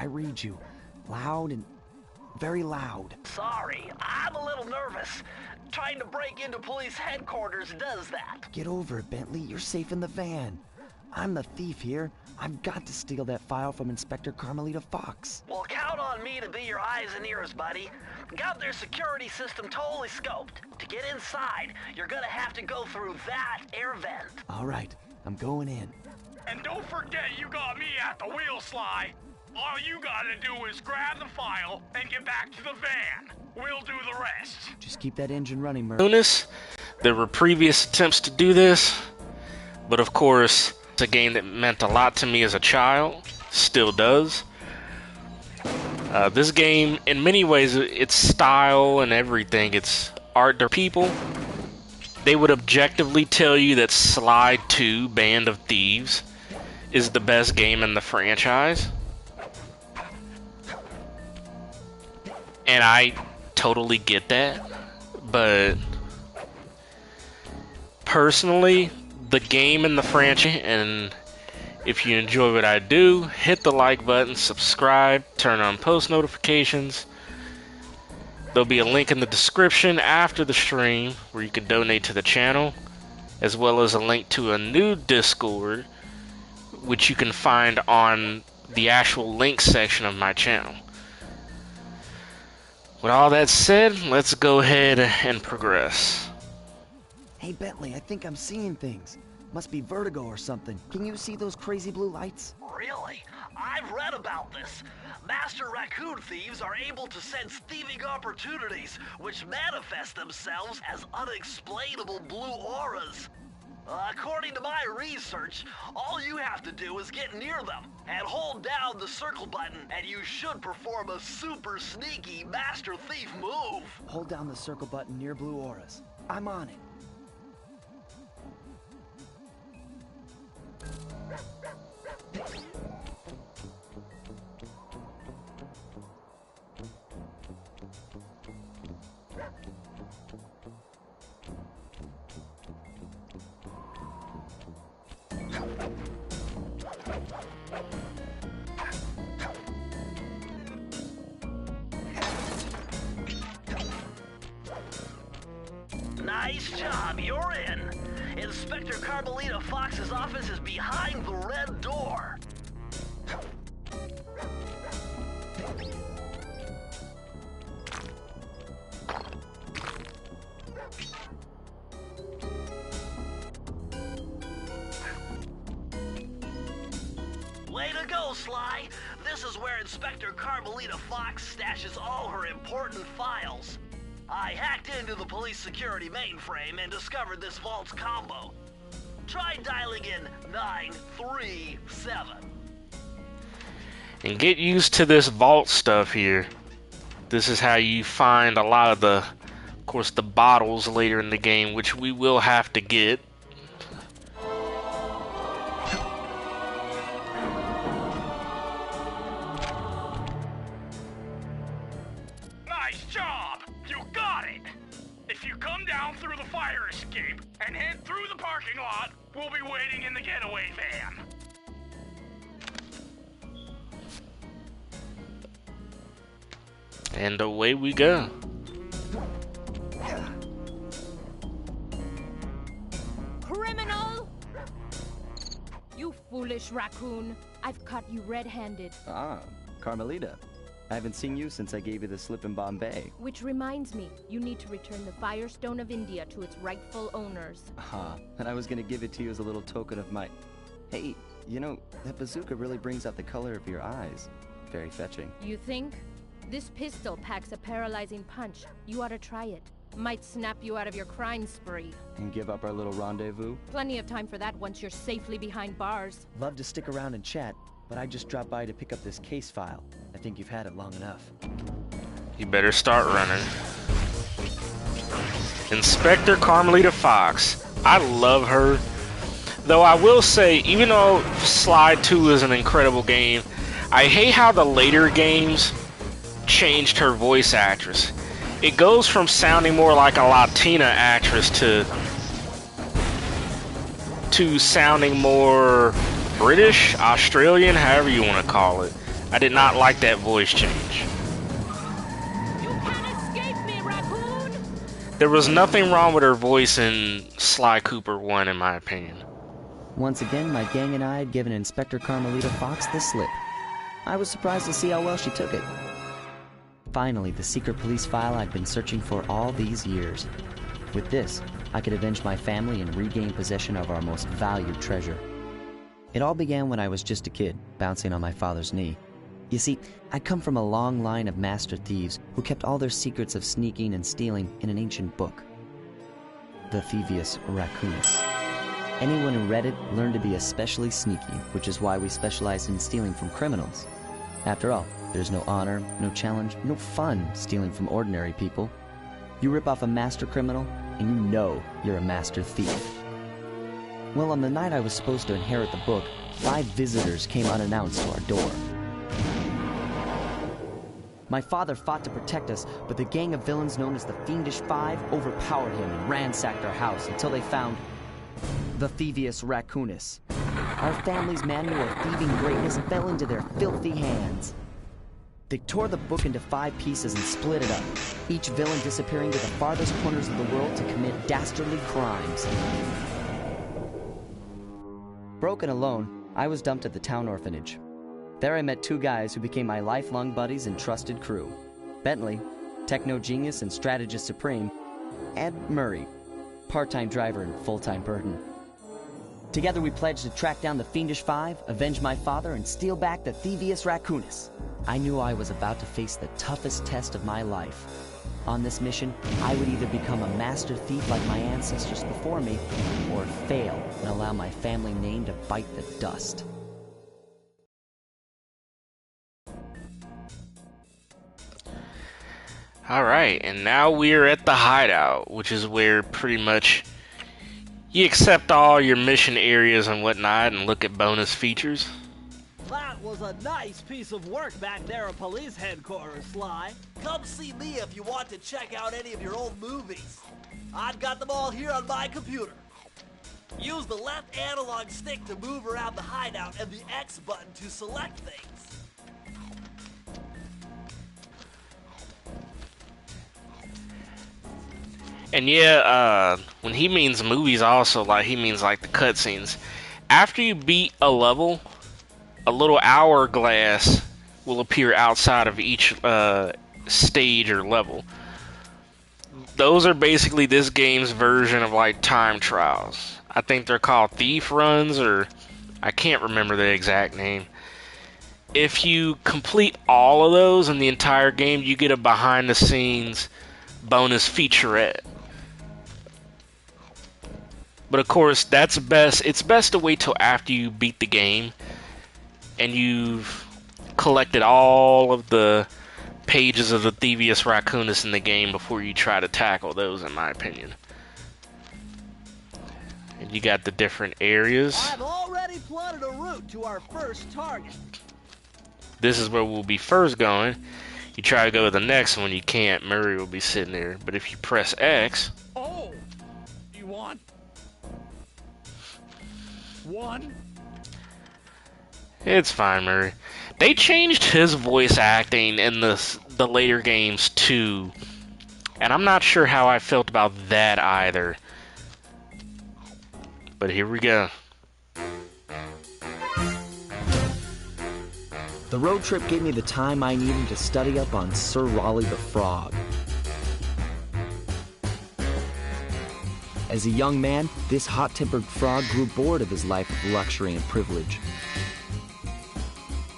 I read you. Loud and very loud. Sorry, I'm a little nervous. Trying to break into police headquarters does that. Get over it, Bentley. You're safe in the van. I'm the thief here. I've got to steal that file from Inspector Carmelita Fox. Well, count on me to be your eyes and ears, buddy. Got their security system totally scoped. To get inside, you're gonna have to go through that air vent. All right, I'm going in. And don't forget you got me at the wheel, Sly. All you gotta do is grab the file and get back to the van. We'll do the rest. Just keep that engine running, Raccoonus. There were previous attempts to do this, but of course, it's a game that meant a lot to me as a child. Still does. This game, in many ways, its style and everything, its art, their people, they would objectively tell you that Sly 2 Band of Thieves is the best game in the franchise. And I totally get that, but personally, the game in the franchise, and if you enjoy what I do, hit the like button, subscribe, turn on post notifications. There'll be a link in the description after the stream where you can donate to the channel, as well as a link to a new Discord, which you can find on the actual link section of my channel. With all that said, let's go ahead and progress. Hey, Bentley, I think I'm seeing things. Must be vertigo or something. Can you see those crazy blue lights? Really? I've read about this. Master raccoon thieves are able to sense thieving opportunities, which manifest themselves as unexplainable blue auras. According to my research, all you have to do is get near them and hold down the circle button, and you should perform a super sneaky master thief move. Hold down the circle button near blue auras. I'm on it. Nice job, you're in. Inspector Carmelita Fox's office is behind the red door. Way to go, Sly. This is where Inspector Carmelita Fox stashes all her important files. I hacked into the police security mainframe and discovered this vault's combo. Try dialing in 937. And get used to this vault stuff here. This is how you find a lot of of course, the bottles later in the game, which we will have to get. Nice job! You got it! If you come down through the fire escape and head through the parking lot, we'll be waiting in the getaway van. And away we go. Criminal! You foolish raccoon. I've caught you red-handed. Ah, Carmelita. I haven't seen you since I gave you the slip in Bombay. Which reminds me, you need to return the Firestone of India to its rightful owners. And I was gonna give it to you as a little token of my... Hey, you know, that bazooka really brings out the color of your eyes. Very fetching. You think? This pistol packs a paralyzing punch. You ought to try it. Might snap you out of your crime spree. And give up our little rendezvous? Plenty of time for that once you're safely behind bars. Love to stick around and chat, but I just dropped by to pick up this case file. I think you've had it long enough. You better start running. Inspector Carmelita Fox. I love her. Though I will say, even though Sly 2 is an incredible game, I hate how the later games changed her voice actress. It goes from sounding more like a Latina actress to sounding more British, Australian, however you want to call it. I did not like that voice change. You can't escape me, Raccoon! There was nothing wrong with her voice in Sly Cooper 1, in my opinion. Once again, my gang and I had given Inspector Carmelita Fox the slip. I was surprised to see how well she took it. Finally, the secret police file I'd been searching for all these years. With this, I could avenge my family and regain possession of our most valued treasure. It all began when I was just a kid, bouncing on my father's knee. You see, I come from a long line of master thieves who kept all their secrets of sneaking and stealing in an ancient book. The Thievius Raccoonus. Anyone who read it learned to be especially sneaky, which is why we specialize in stealing from criminals. After all, there's no honor, no challenge, no fun stealing from ordinary people. You rip off a master criminal, and you know you're a master thief. Well, on the night I was supposed to inherit the book, 5 visitors came unannounced to our door. My father fought to protect us, but the gang of villains known as the Fiendish Five overpowered him and ransacked our house until they found the Thievius Raccoonus. Our family's manual of thieving greatness fell into their filthy hands. They tore the book into 5 pieces and split it up, each villain disappearing to the farthest corners of the world to commit dastardly crimes. Broken alone, I was dumped at the town orphanage. There I met 2 guys who became my lifelong buddies and trusted crew. Bentley, techno genius and strategist supreme, and Murray, part-time driver and full-time burden. Together we pledged to track down the Fiendish Five, avenge my father, and steal back the Thievius Raccoonus. I knew I was about to face the toughest test of my life. On this mission, I would either become a master thief like my ancestors before me, or fail and allow my family name to bite the dust. Alright, and now we're at the hideout, which is where pretty much you accept all your mission areas and whatnot and look at bonus features. That was a nice piece of work back there at police headquarters, Sly. Come see me if you want to check out any of your old movies. I've got them all here on my computer. Use the left analog stick to move around the hideout and the X button to select things. And yeah, when he means movies also, like he means like the cutscenes. After you beat a level, a little hourglass will appear outside of each stage or level. Those are basically this game's version of like time trials. I think they're called thief runs, or I can't remember the exact name. If you complete all of those in the entire game, you get a behind the scenes bonus featurette. But of course, that's best. It's best to wait till after you beat the game and you've collected all of the pages of the Thievius Raccoonus in the game before you try to tackle those, in my opinion. And you got the different areas. I've already plotted a route to our first target. This is where we'll be first going. You try to go to the next one, you can't. Murray will be sitting there. But if you press X... Oh! You want... one? It's fine, Murray. They changed his voice acting in the later games too, and I'm not sure how I felt about that either. But here we go. The road trip gave me the time I needed to study up on Sir Raleigh the Frog. As a young man, this hot-tempered frog grew bored of his life of luxury and privilege.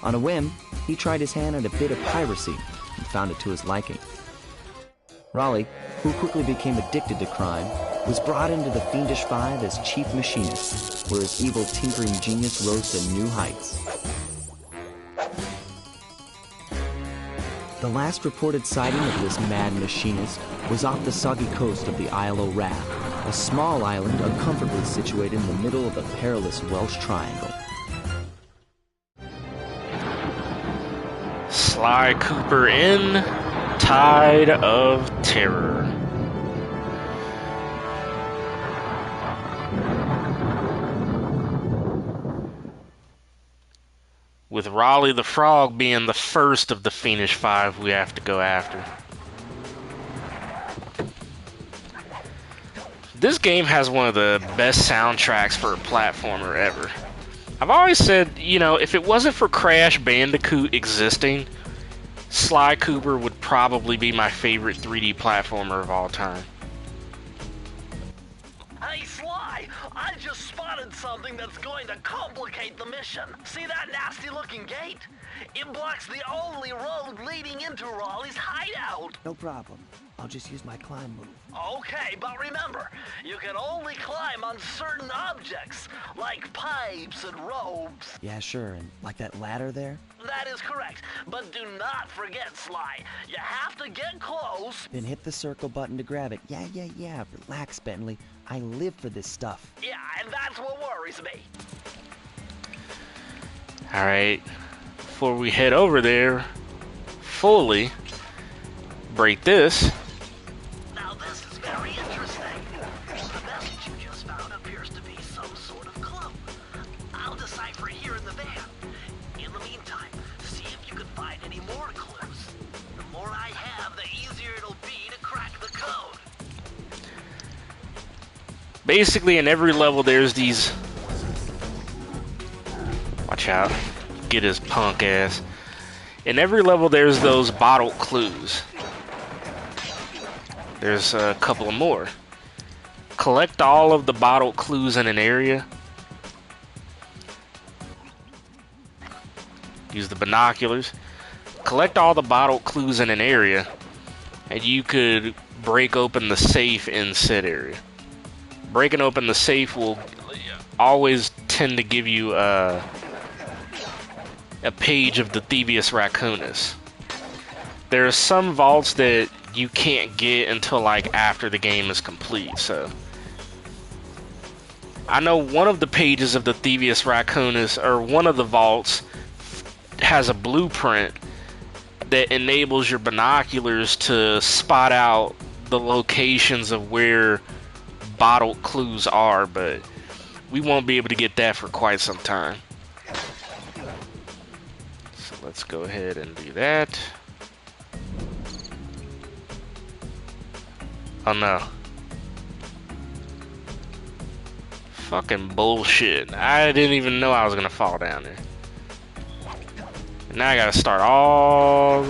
On a whim, he tried his hand at a bit of piracy and found it to his liking. Raleigh, who quickly became addicted to crime, was brought into the Fiendish Five as chief machinist, where his evil tinkering genius rose to new heights. The last reported sighting of this mad machinist was off the soggy coast of the Isle o' Wrath, a small island uncomfortably situated in the middle of a perilous Welsh triangle. Sly Cooper in Tide of Terror. with Raleigh the Frog being the first of the Fiendish Five we have to go after. This game has one of the best soundtracks for a platformer ever. I've always said, you know, if it wasn't for Crash Bandicoot existing, Sly Cooper would probably be my favorite 3D platformer of all time. Hey, Sly, I just spotted something that's going to complicate the mission. See that nasty-looking gate? It blocks the only road leading into Raleigh's hideout. No problem. I'll just use my climb move. Okay, but remember, you can only climb on certain objects, like pipes and ropes. Yeah, sure. And like that ladder there? That is correct, but do not forget, Sly. You have to get close. Then hit the circle button to grab it. Yeah. Relax, Bentley. I live for this stuff. Yeah, and that's what worries me. Alright, before we head over there, fully break this. Now this is very interesting. The message you just found appears to be some sort of clue. I'll decipher it here in the van. In the meantime, see if you can find any more clues. The more I have, the easier it'll be to crack the code. Basically, in every level, there's these... Watch out. Get his punk ass. In every level, there's those bottled clues. There's a couple of more. Collect all of the bottled clues in an area. Use the binoculars. Collect all the bottled clues in an area, and you could break open the safe in said area. Breaking open the safe will always tend to give you a page of the Thievius Raccoonus. There are some vaults that you can't get until like after the game is complete, so I know one of the pages of the Thievius Raccoonus, or one of the vaults, has a blueprint that enables your binoculars to spot out the locations of where bottled clues are, but we won't be able to get that for quite some time. So let's go ahead and do that. Oh no. Fucking bullshit. I didn't even know I was gonna fall down there. Now I gotta start all...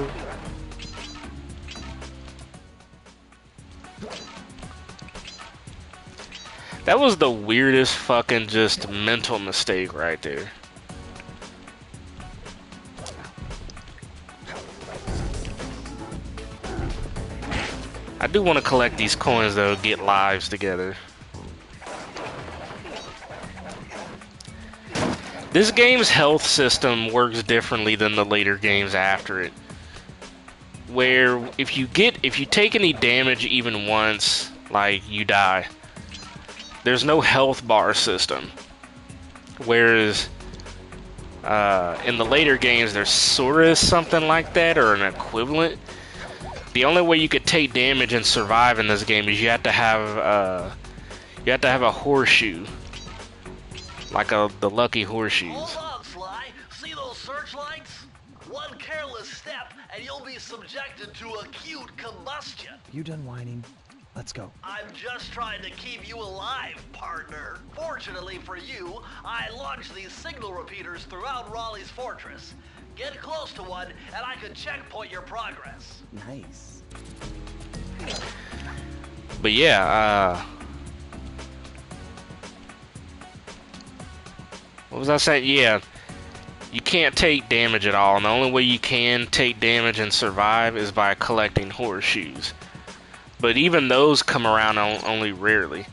That was the weirdest fucking just mental mistake right there. I do want to collect these coins though, get lives together. This game's health system works differently than the later games after it. Where if you take any damage even once, like you die. There's no health bar system. Whereas in the later games there's sort of something like that, or an equivalent. The only way you could take damage and survive in this game is you have to have a horseshoe, like the lucky horseshoes. Hold on, Sly. See those searchlights? One careless step and you'll be subjected to acute combustion. You done whining? Let's go. I'm just trying to keep you alive, partner. Fortunately for you, I launched these signal repeaters throughout Raleigh's fortress. Get close to one, and I can checkpoint your progress. Nice. But yeah, what was I saying? Yeah, you can't take damage at all, and the only way you can take damage and survive is by collecting horseshoes. But even those come around only rarely.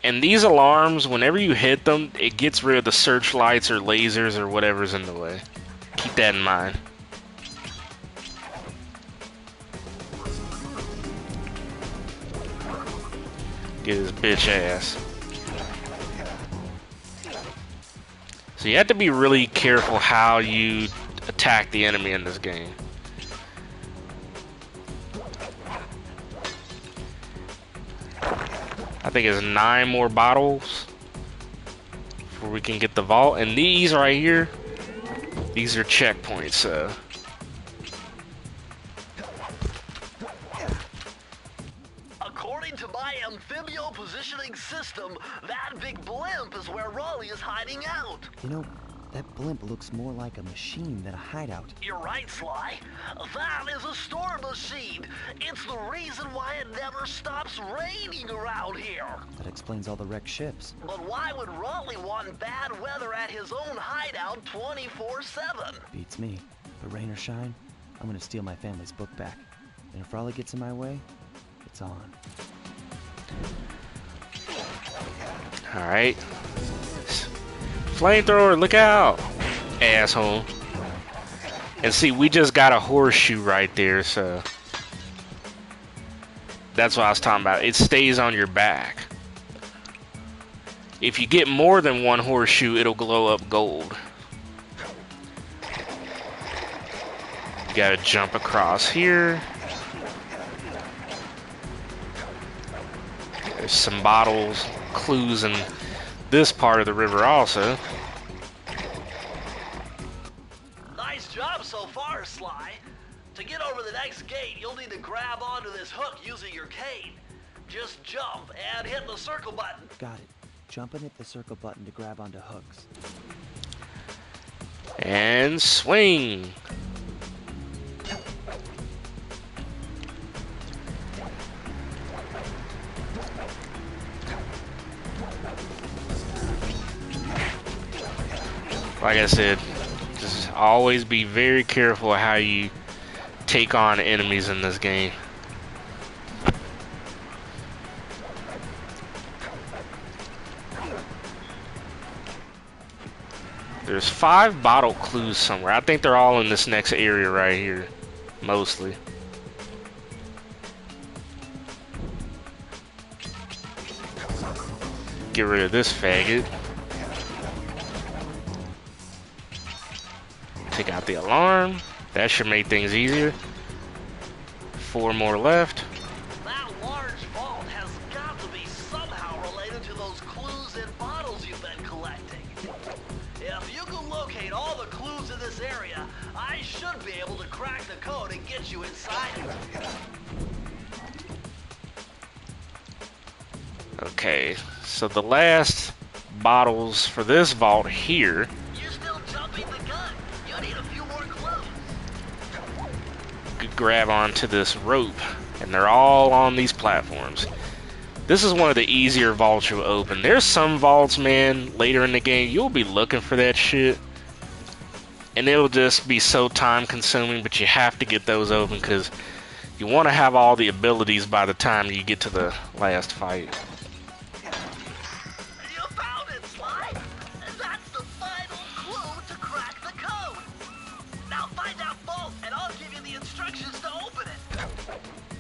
And these alarms, whenever you hit them, it gets rid of the searchlights or lasers or whatever's in the way. Keep that in mind. Get his bitch ass. So you have to be really careful how you attack the enemy in this game. I think it's 9 more bottles before we can get the vault. And these right here, These are checkpoints, According to my amphibio positioning system, that big blimp is where Raleigh is hiding out. You know, that blimp looks more like a machine than a hideout. You're right, Sly. That is a storm machine. It's the reason why it never stops raining around here. That explains all the wrecked ships. But why would Raleigh want bad weather at his own hideout 24/7? Beats me. But rain or shine, I'm gonna steal my family's book back. And if Raleigh gets in my way, it's on. Alright. Flamethrower, look out! Asshole. And see, we just got a horseshoe right there, so... That's what I was talking about. It stays on your back. If you get more than one horseshoe, it'll glow up gold. You gotta jump across here. There's some bottles, clues in this part of the river also. Nice job so far, Sly. To get over the next gate, you'll need to grab onto this hook using your cane. Just jump and hit the circle button. Got it. Jump and hit the circle button to grab onto hooks. And swing. Like I said, just always be very careful how you take on enemies in this game. There's 5 bottle clues somewhere. I think they're all in this next area right here, mostly. Get rid of this faggot. Take out the alarm. That should make things easier. 4 more left. That large vault has got to be somehow related to those clues and bottles you've been collecting. If you can locate all the clues in this area, I should be able to crack the code and get you inside it. Okay, so the last bottles for this vault here. You're still jumping the gun. You need a few more clues. Could grab onto this rope, and they're all on these platforms. This is one of the easier vaults you'll open. There's some vaults, man, later in the game, you'll be looking for that shit, and it'll just be so time consuming, but you have to get those open because you want to have all the abilities by the time you get to the last fight. You found it, Sly. That's the final clue to crack the code. Now find that vault, and I'll give you the instructions to open it.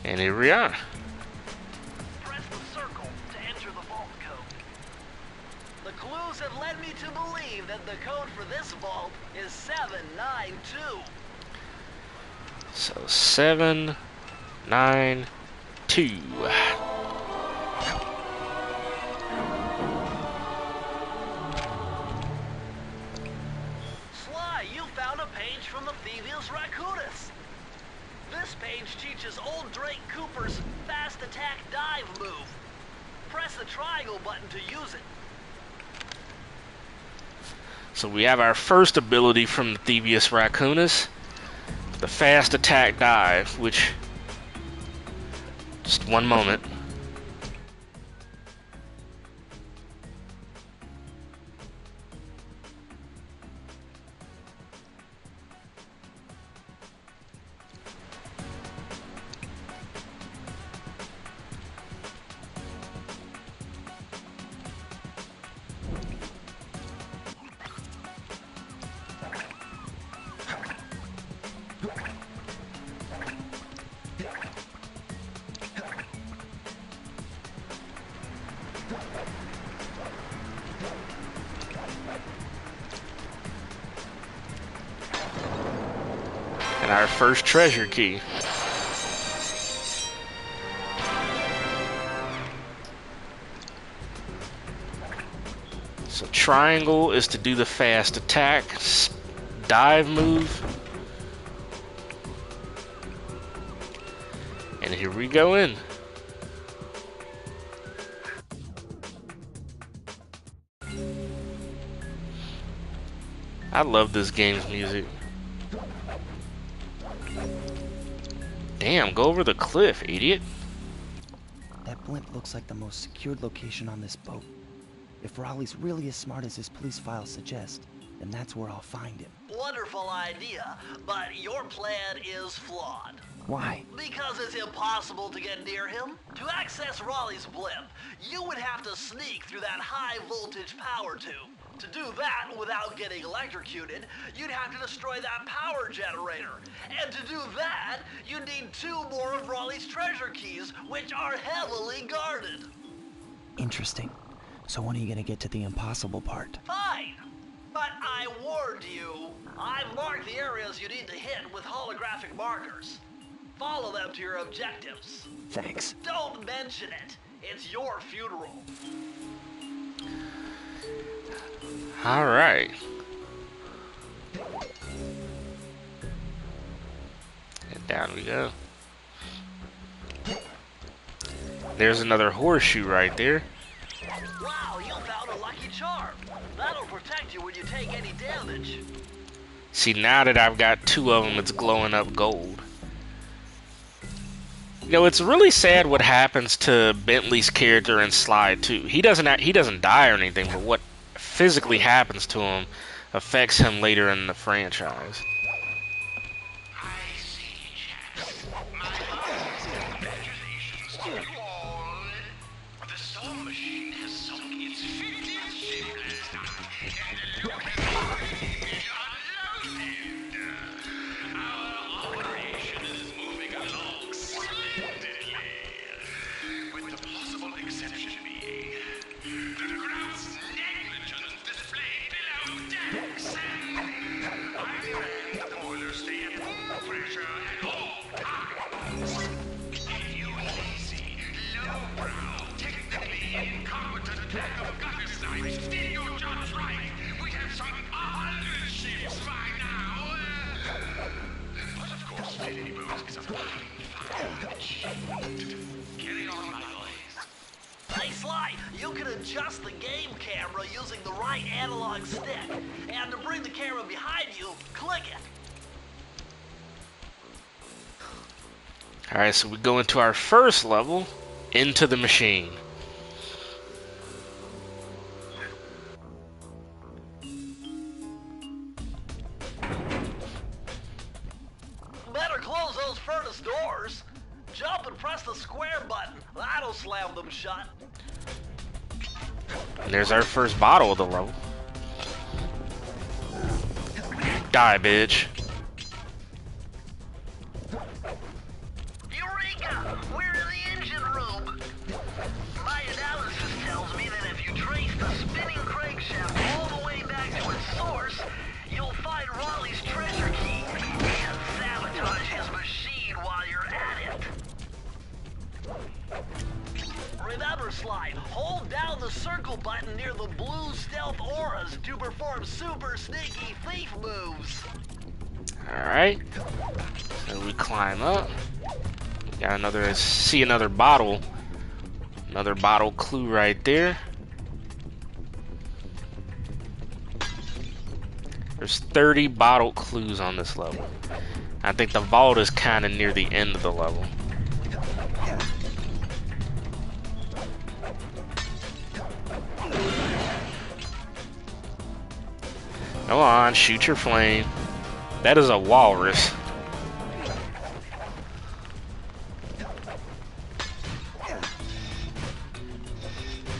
And here we are. Press the circle to enter the vault code. The clues have led me to believe that the code for this vault is 792. So 7, 9, 2. Sly, you found a page from the Thievius Raccoonus. This page teaches old Drake Cooper's fast attack dive move. Press the triangle button to use it. So we have our first ability from the Thievius Raccoonus, the fast attack dive, which, just one moment. And our first treasure key. So triangle is to do the fast attack. dive move. And here we go in. I love this game's music. Damn, go over the cliff, idiot. That blimp looks like the most secured location on this boat. If Raleigh's really as smart as his police files suggest, then that's where I'll find him. Wonderful idea, but your plan is flawed. Why? Because it's impossible to get near him. To access Raleigh's blimp, you would have to sneak through that high-voltage power tube. To do that without getting electrocuted, you'd have to destroy that power generator. And to do that, you need 2 more of Raleigh's treasure keys, which are heavily guarded. Interesting. So when are you gonna get to the impossible part? Fine. But I warned you. I've marked the areas you need to hit with holographic markers. Follow them to your objectives. Thanks. Don't mention it. It's your funeral. Alright. And down we go. There's another horseshoe right there. Wow, you found a lucky charm. That'll protect you when you take any damage. See, now that I've got 2 of them, it's glowing up gold. You know, it's really sad what happens to Bentley's character in Slide 2. He doesn't die or anything, but what physically happens to him affects him later in the franchise. I see, chaps. My heart, congratulations to you all. The storm machine has sunk its 50th ship last night, and look at unloaded. Our operation is moving along splendidly, with the possible exception being the group's negligent display below decks. I demand the boilers stay at full pressure at all times. If you lazy, lowbrow, technically incompetent pack of gutter snipes did your jobs right, we'd have sunk 100 ships by now. But of course, Fiddly Bones is a fine achievement. Carry on, my boys. Hey Sly, you can adjust the game camera using the right analog stick. And to bring the camera behind you, click it. Alright, so we go into our first level, Into the Machine. Better close those furnace doors. Jump and press the square button. That'll slam them shut. And there's our first bottle of the level. Die, bitch. Eureka! We're in the engine room. My analysis tells me that if you trace the spinning crankshaft all the way back to its source, you'll find Raleigh's treasure key and sabotage his machine while you're at it. Remember, Slide, hold down the circle button near the blue stealth auras to perform super sneaky thief moves. Alright. So we climb up. Got another, see another bottle. Another bottle clue right there. There's 30 bottle clues on this level. I think the vault is kind of near the end of the level. Come on, shoot your flame. That is a walrus.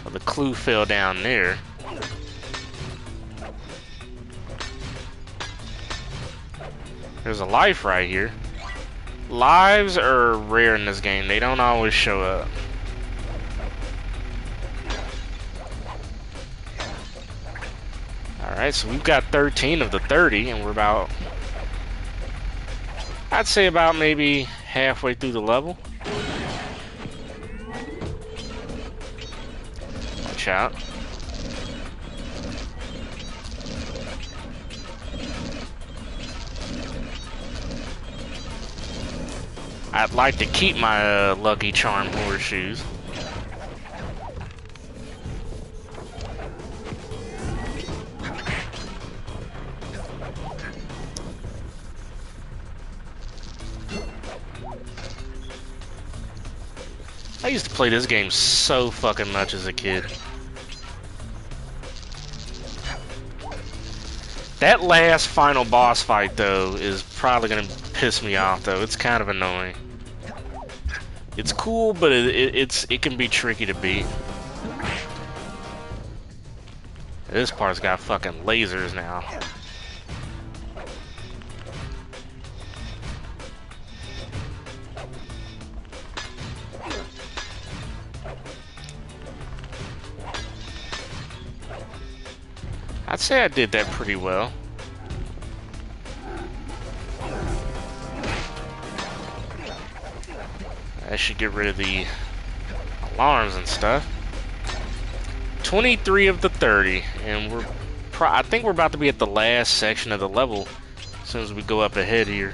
Well, the clue fell down there. There's a life right here. Lives are rare in this game. They don't always show up. Alright, so we've got 13 of the 30, and we're about, I'd say about maybe halfway through the level. Watch out. I'd like to keep my Lucky Charm horseshoes. I used to play this game so fucking much as a kid. That last final boss fight, though, is probably gonna piss me off, though. It's kind of annoying. It's cool, but it can be tricky to beat. This part's got fucking lasers now. I'd say I did that pretty well. I should get rid of the alarms and stuff. 23 of the 30, and I think we're about to be at the last section of the level as soon as we go up ahead here.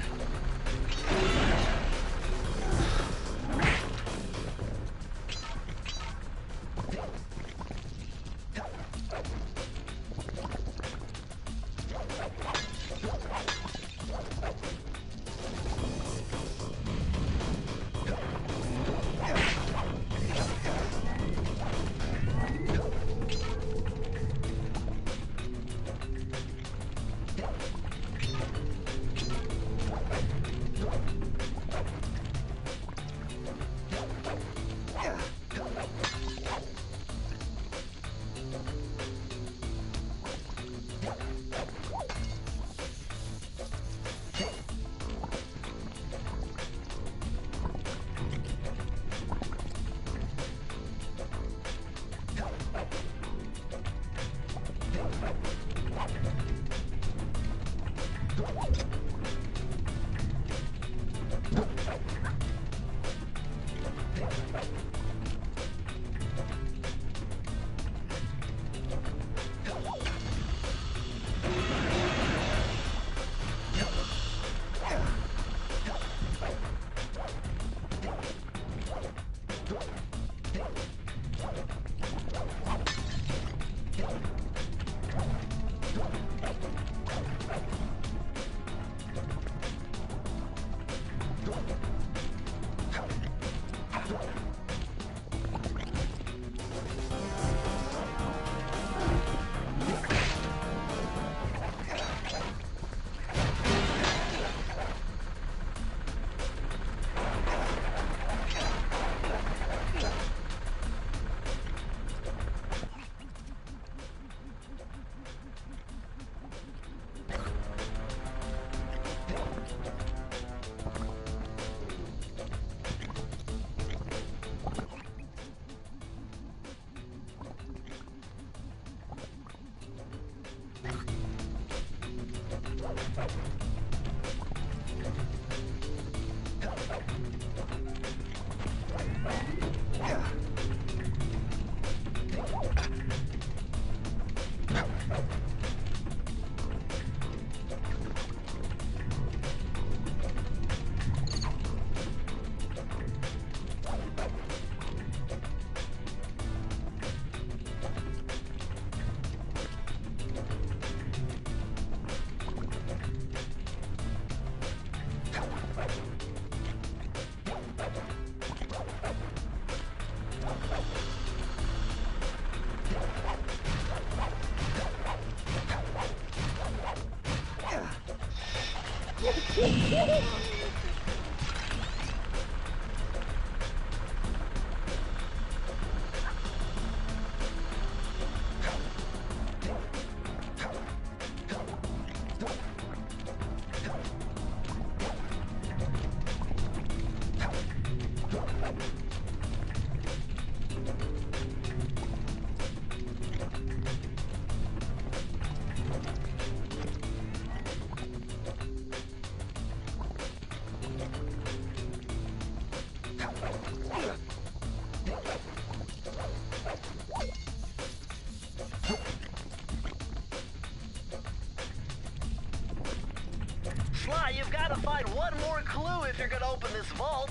Sly, you've got to find one more clue if you're gonna open this vault.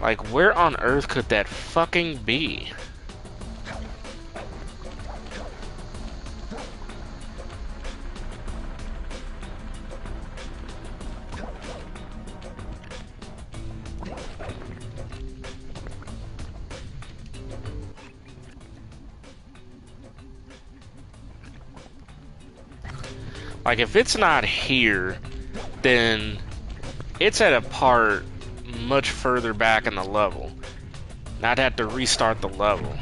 Like, where on earth could that fucking be? Like, if it's not here, then it's at a part much further back in the level. And I'd have to restart the level.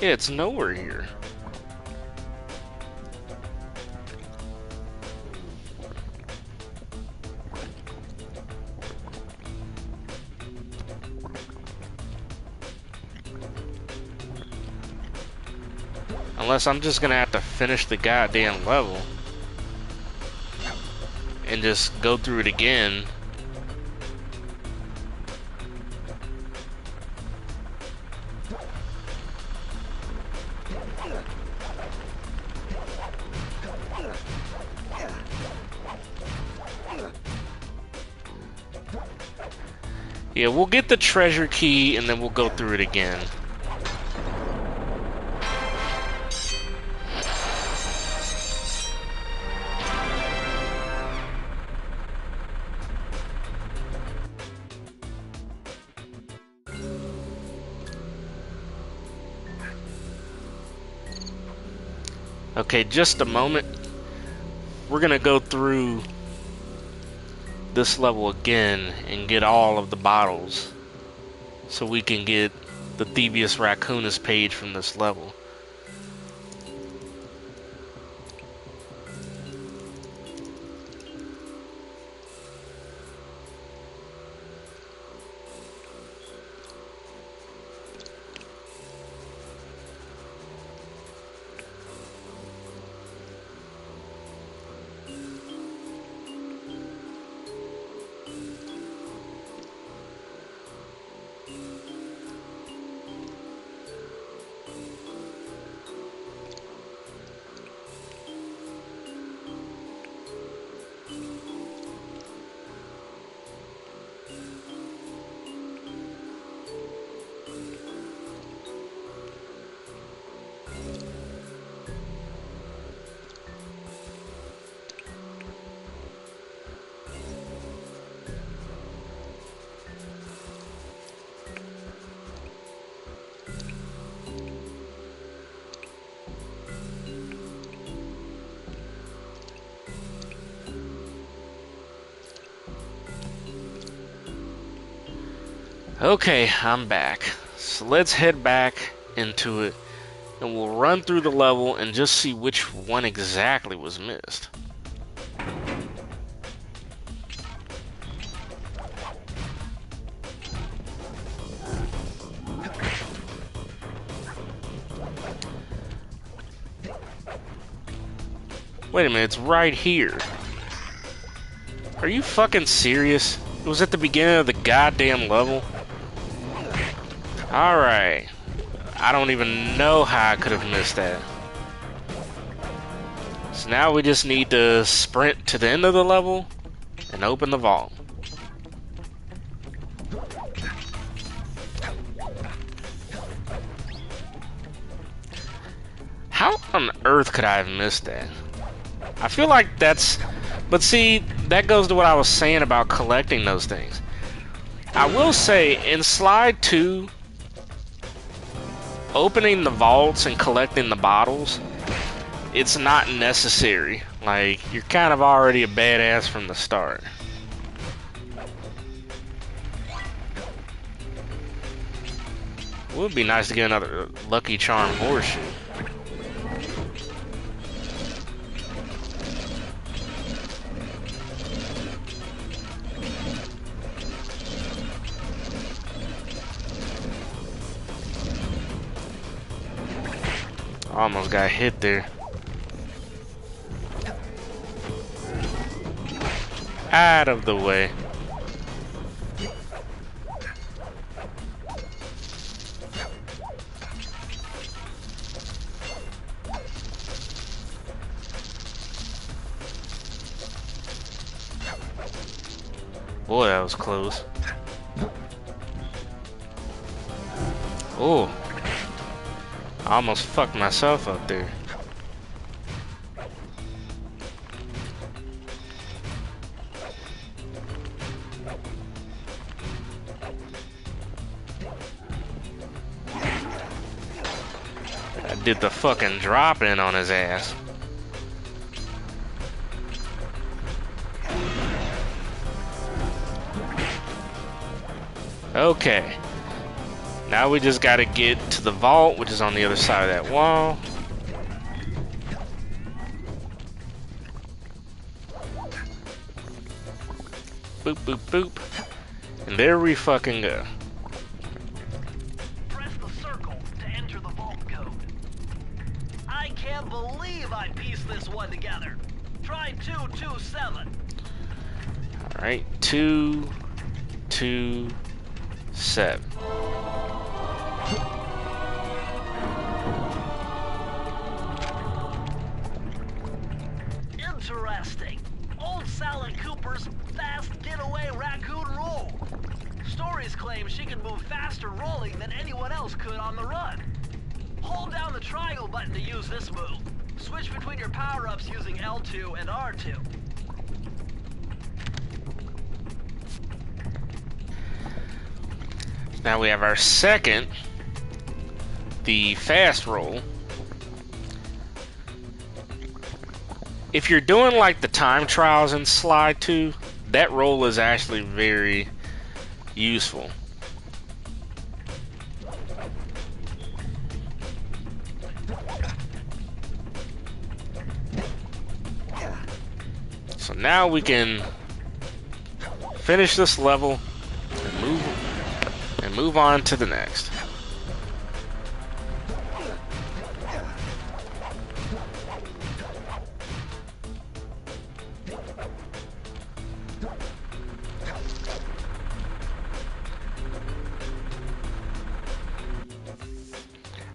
Yeah, it's nowhere here. Unless I'm just gonna have to finish the goddamn level and just go through it again. Yeah, we'll get the treasure key and then we'll go through it again. Okay, just a moment. We're gonna go through this level again and get all of the bottles so we can get the Thievius Raccoonus page from this level. Okay, I'm back. So let's head back into it and we'll run through the level and just see which one exactly was missed. Wait a minute, it's right here. Are you fucking serious? It was at the beginning of the goddamn level. Alright. I don't even know how I could have missed that. So now we just need to sprint to the end of the level and open the vault. How on earth could I have missed that? I feel like that's... But see, that goes to what I was saying about collecting those things. I will say, in Slide 2, opening the vaults and collecting the bottles, it's not necessary. Like, you're kind of already a badass from the start. It would be nice to get another Lucky Charm horseshoe. Almost got hit there. Out of the way. Boy, that was close. Oh. I almost fucked myself up there. I did the fucking drop in on his ass. Okay. Now we just gotta get to the vault, which is on the other side of that wall. Boop, boop, boop. And there we fucking go. Press the circle to enter the vault code. I can't believe I pieced this one together. Try 227. Alright, 227. Interesting. Old Sally Cooper's fast getaway raccoon roll. Stories claim she can move faster rolling than anyone else could on the run. Hold down the triangle button to use this move. Switch between your power-ups using L2 and R2. Now we have our second, the fast roll. If you're doing like the time trials in Slide 2, that roll is actually very useful. So now we can finish this level and move on to the next.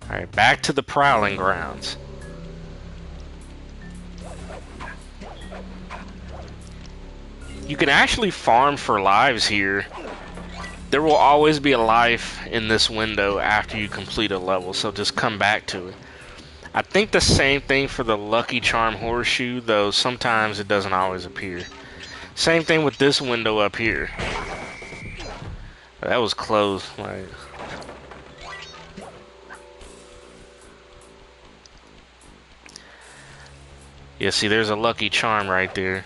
Alright, back to the prowling grounds. You can actually farm for lives here. There will always be a life in this window after you complete a level, so just come back to it. I think the same thing for the Lucky Charm horseshoe, though sometimes it doesn't always appear. Same thing with this window up here. That was close. Like, yeah, see, there's a Lucky Charm right there.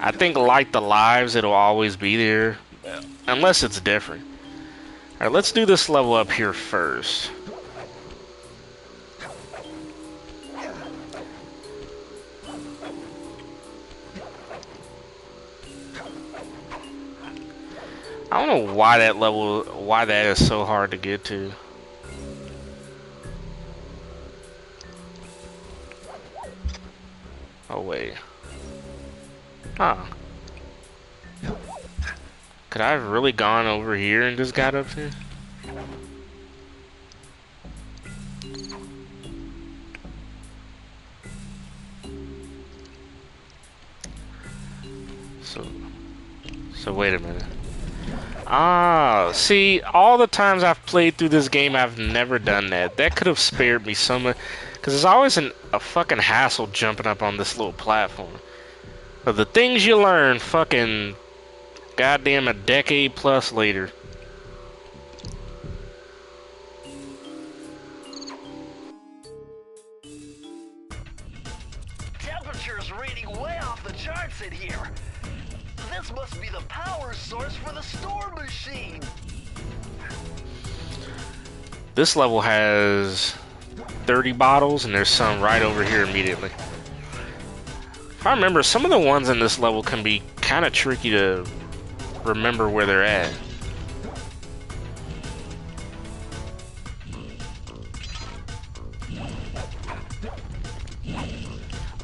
I think, like the lives, it'll always be there, unless it's different. Alright, let's do this level up here first. I don't know why that is so hard to get to. wait. Huh. Could I have really gone over here and just got up here? So wait a minute. Ah, see, all the times I've played through this game, I've never done that. That could have spared me so much, because it's always a fucking hassle jumping up on this little platform. But the things you learn, fucking goddamn a decade plus later. Temperature's reading way off the charts in here. This must be the power source for the storm machine. This level has 30 bottles, and there's some right over here immediately. If I remember, some of the ones in this level can be kind of tricky to remember where they're at.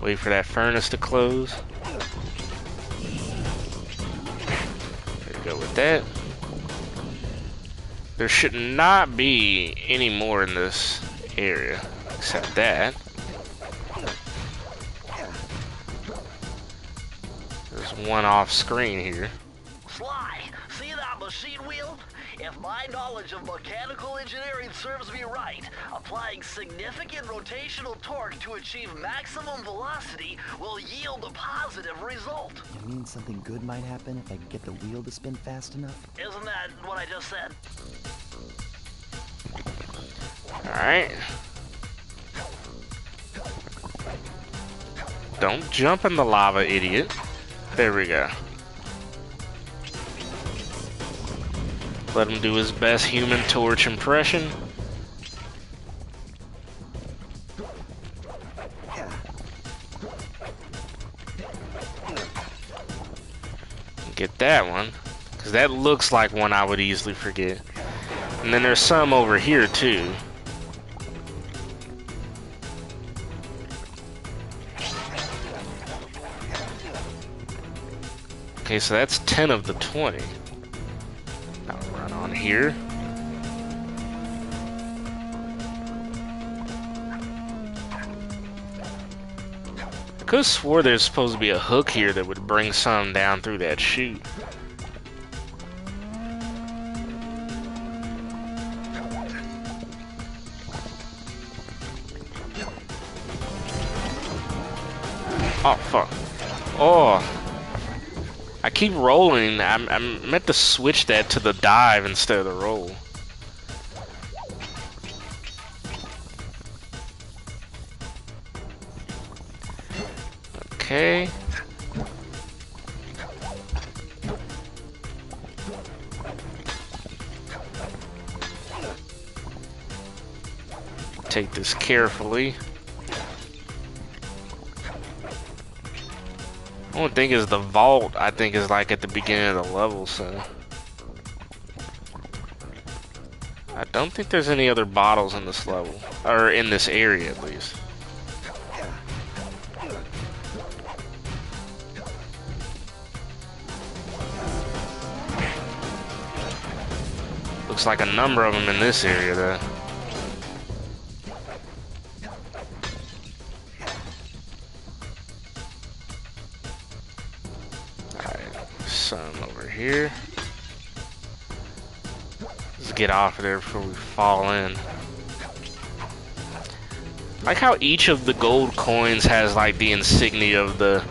Wait for that furnace to close. There we go with that. There should not be any more in this area, except that. There's one off screen here. Sly, see that machine wheel? If my knowledge of mechanical engineering serves me right, applying significant rotational torque to achieve maximum velocity will yield a positive result. You mean something good might happen if I can get the wheel to spin fast enough? Isn't that what I just said? Alright. Don't jump in the lava, idiot. There we go. Let him do his best Human Torch impression. Get that one, because that looks like one I would easily forget. And then there's some over here too. Okay, so that's 10 of the 20. I'll run on here. I could have swore there's supposed to be a hook here that would bring some down through that chute. Oh, fuck. Oh. I keep rolling. I meant to switch that to the dive instead of the roll. Okay. Take this carefully. Only thing is the vault, I think, is like at the beginning of the level, so I don't think there's any other bottles in this level, or in this area at least. Looks like a number of them in this area though. Some over here. Let's get off of there before we fall in. Like how each of the gold coins has like the insignia of the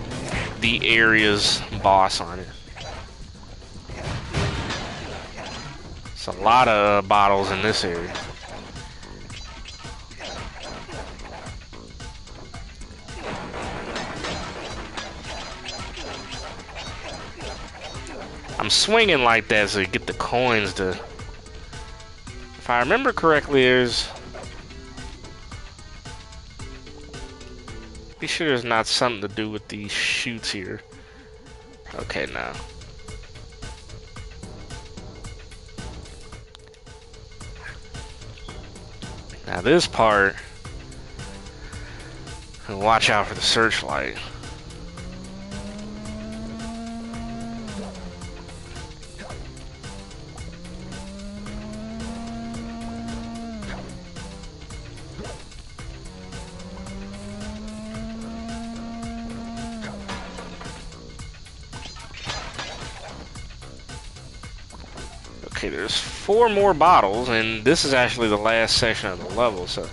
area's boss on it. It's a lot of bottles in this area. I'm swinging like that so you get the coins to... If I remember correctly, there's... Be sure there's not something to do with these chutes here. Okay, now. Now this part... Watch out for the searchlight. Okay, there's 4 more bottles, and this is actually the last section of the level, so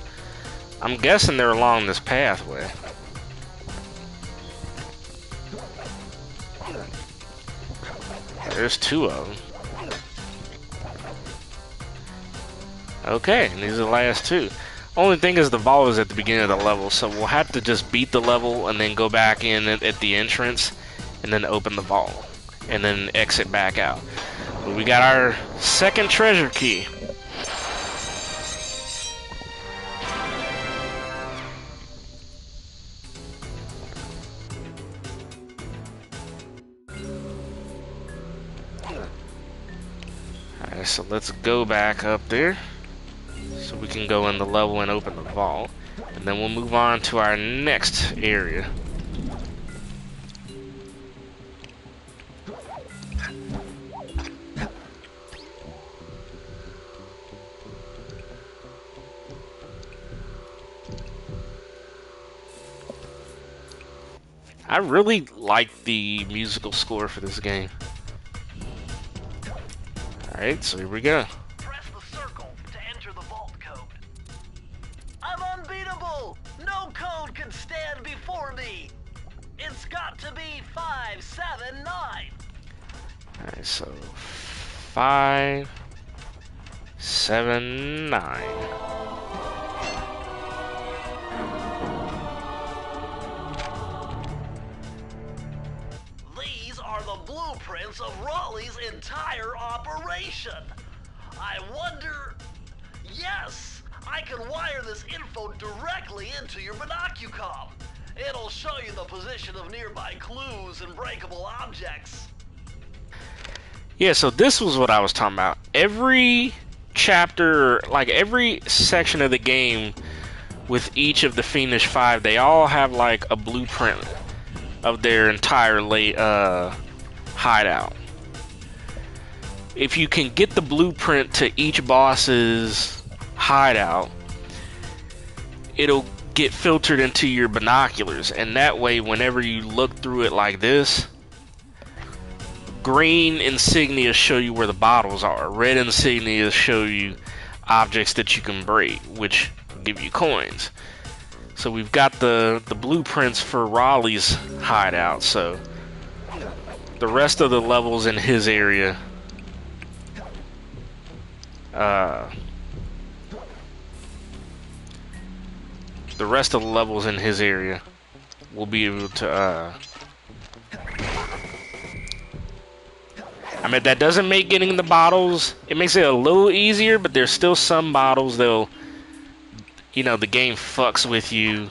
I'm guessing they're along this pathway. There's 2 of them. Okay, and these are the last 2. Only thing is the vault is at the beginning of the level, so we'll have to just beat the level and then go back in at the entrance and then open the vault and then exit back out. But we got our second treasure key. Alright, so let's go back up there so we can go in the level and open the vault, and then we'll move on to our next area. I really like the musical score for this game. Alright, so here we go. Press the circle to enter the vault code. I'm unbeatable! No code can stand before me! It's got to be 579! Alright, so 5, 7, 9. These are the blueprints of Raleigh's entire operation. I wonder... Yes! I can wire this info directly into your binocucom. It'll show you the position of nearby clues and breakable objects. Yeah, so this was what I was talking about. Every chapter, like every section of the game with each of the Fiendish 5, they all have like a blueprint of their entire hideout. If you can get the blueprint to each boss's hideout, it'll get filtered into your binoculars, and that way whenever you look through it like this, green insignia show you where the bottles are, red insignia show you objects that you can break, which give you coins. So we've got the blueprints for Raleigh's hideout, so the rest of the levels in his area will be able to I mean, that doesn't make getting the bottles, it makes it a little easier, but there's still some bottles that'll, you know, the game fucks with you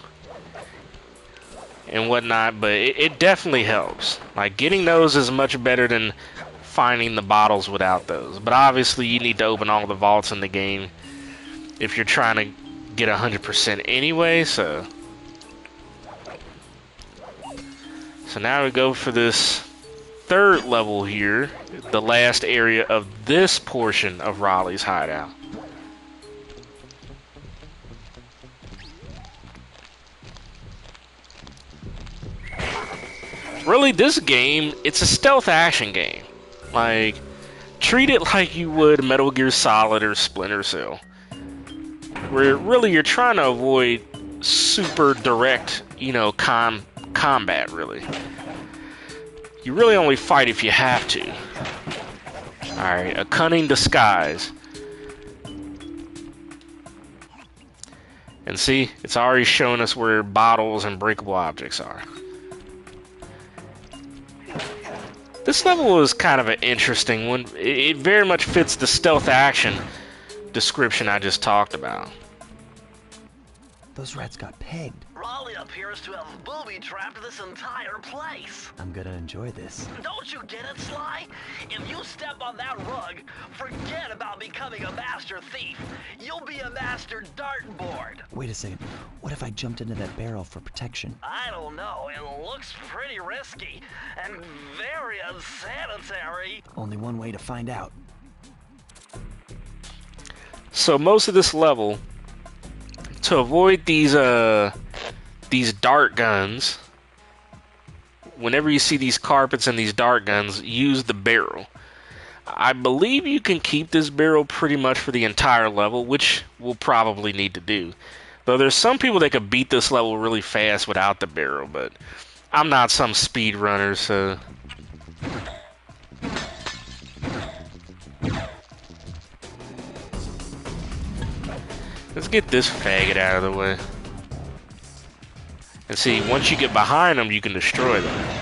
and whatnot, but it definitely helps. Like, getting those is much better than finding the bottles without those. But obviously, you need to open all the vaults in the game if you're trying to get 100% anyway, so now we go for this third level here, the last area of this portion of Raleigh's hideout. Really, this game, it's a stealth action game. Like, treat it like you would Metal Gear Solid or Splinter Cell, where really you're trying to avoid super direct, you know, combat, really. You really only fight if you have to. Alright, a cunning disguise. And see, it's already showing us where bottles and breakable objects are. This level is kind of an interesting one. It very much fits the stealth action description I just talked about. Those rats got pegged. Raleigh appears to have booby-trapped this entire place. I'm gonna enjoy this. Don't you get it, Sly? If you step on that rug, forget about becoming a master thief. You'll be a master dartboard. Wait a second. What if I jumped into that barrel for protection? I don't know. It looks pretty risky and very unsanitary. Only one way to find out. So most of this level, to avoid these dart guns, whenever you see these carpets and these dart guns, use the barrel. I believe you can keep this barrel pretty much for the entire level, which we'll probably need to do. Though there's some people that could beat this level really fast without the barrel, but I'm not some speedrunner, so... Let's get this faggot out of the way. And see, once you get behind them, you can destroy them.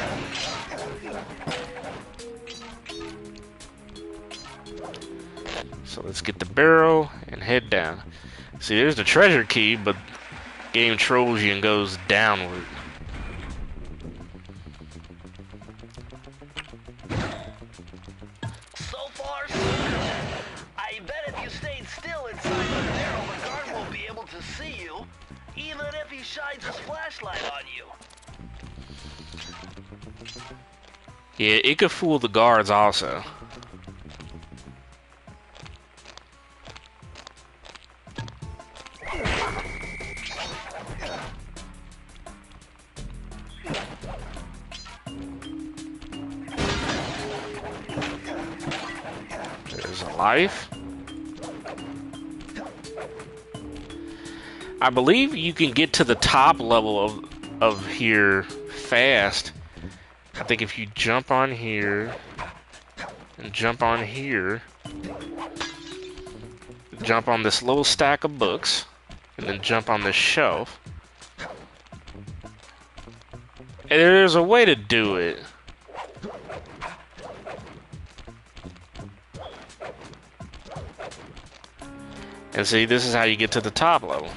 So let's get the barrel and head down. See, there's the treasure key, but game trolls you and goes downward. So far, so good. I bet if you stayed still inside the barrel, the guard won't be able to see you, even if he shines his flashlight on you. Yeah, it could fool the guards also. There's a life. I believe you can get to the top level of here fast. I think if you jump on here and jump on here, jump on this little stack of books, and then jump on this shelf. And there's a way to do it. And see, this is how you get to the top level.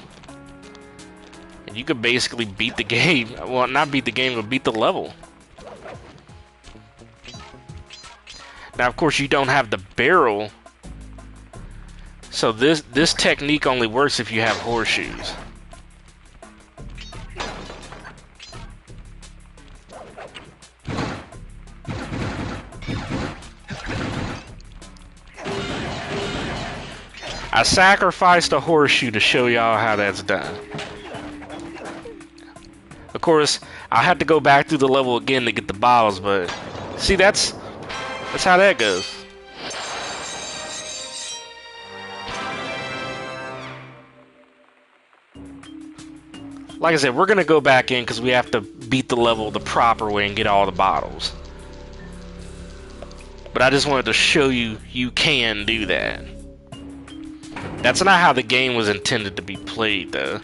And you could basically beat the game. Well, not beat the game, but beat the level. Now, of course, you don't have the barrel. So this technique only works if you have horseshoes. I sacrificed a horseshoe to show y'all how that's done. Of course, I had to go back through the level again to get the bottles, but see, that's how that goes. Like I said, we're gonna go back in because we have to beat the level the proper way and get all the bottles. But I just wanted to show you can do that. That's not how the game was intended to be played, though.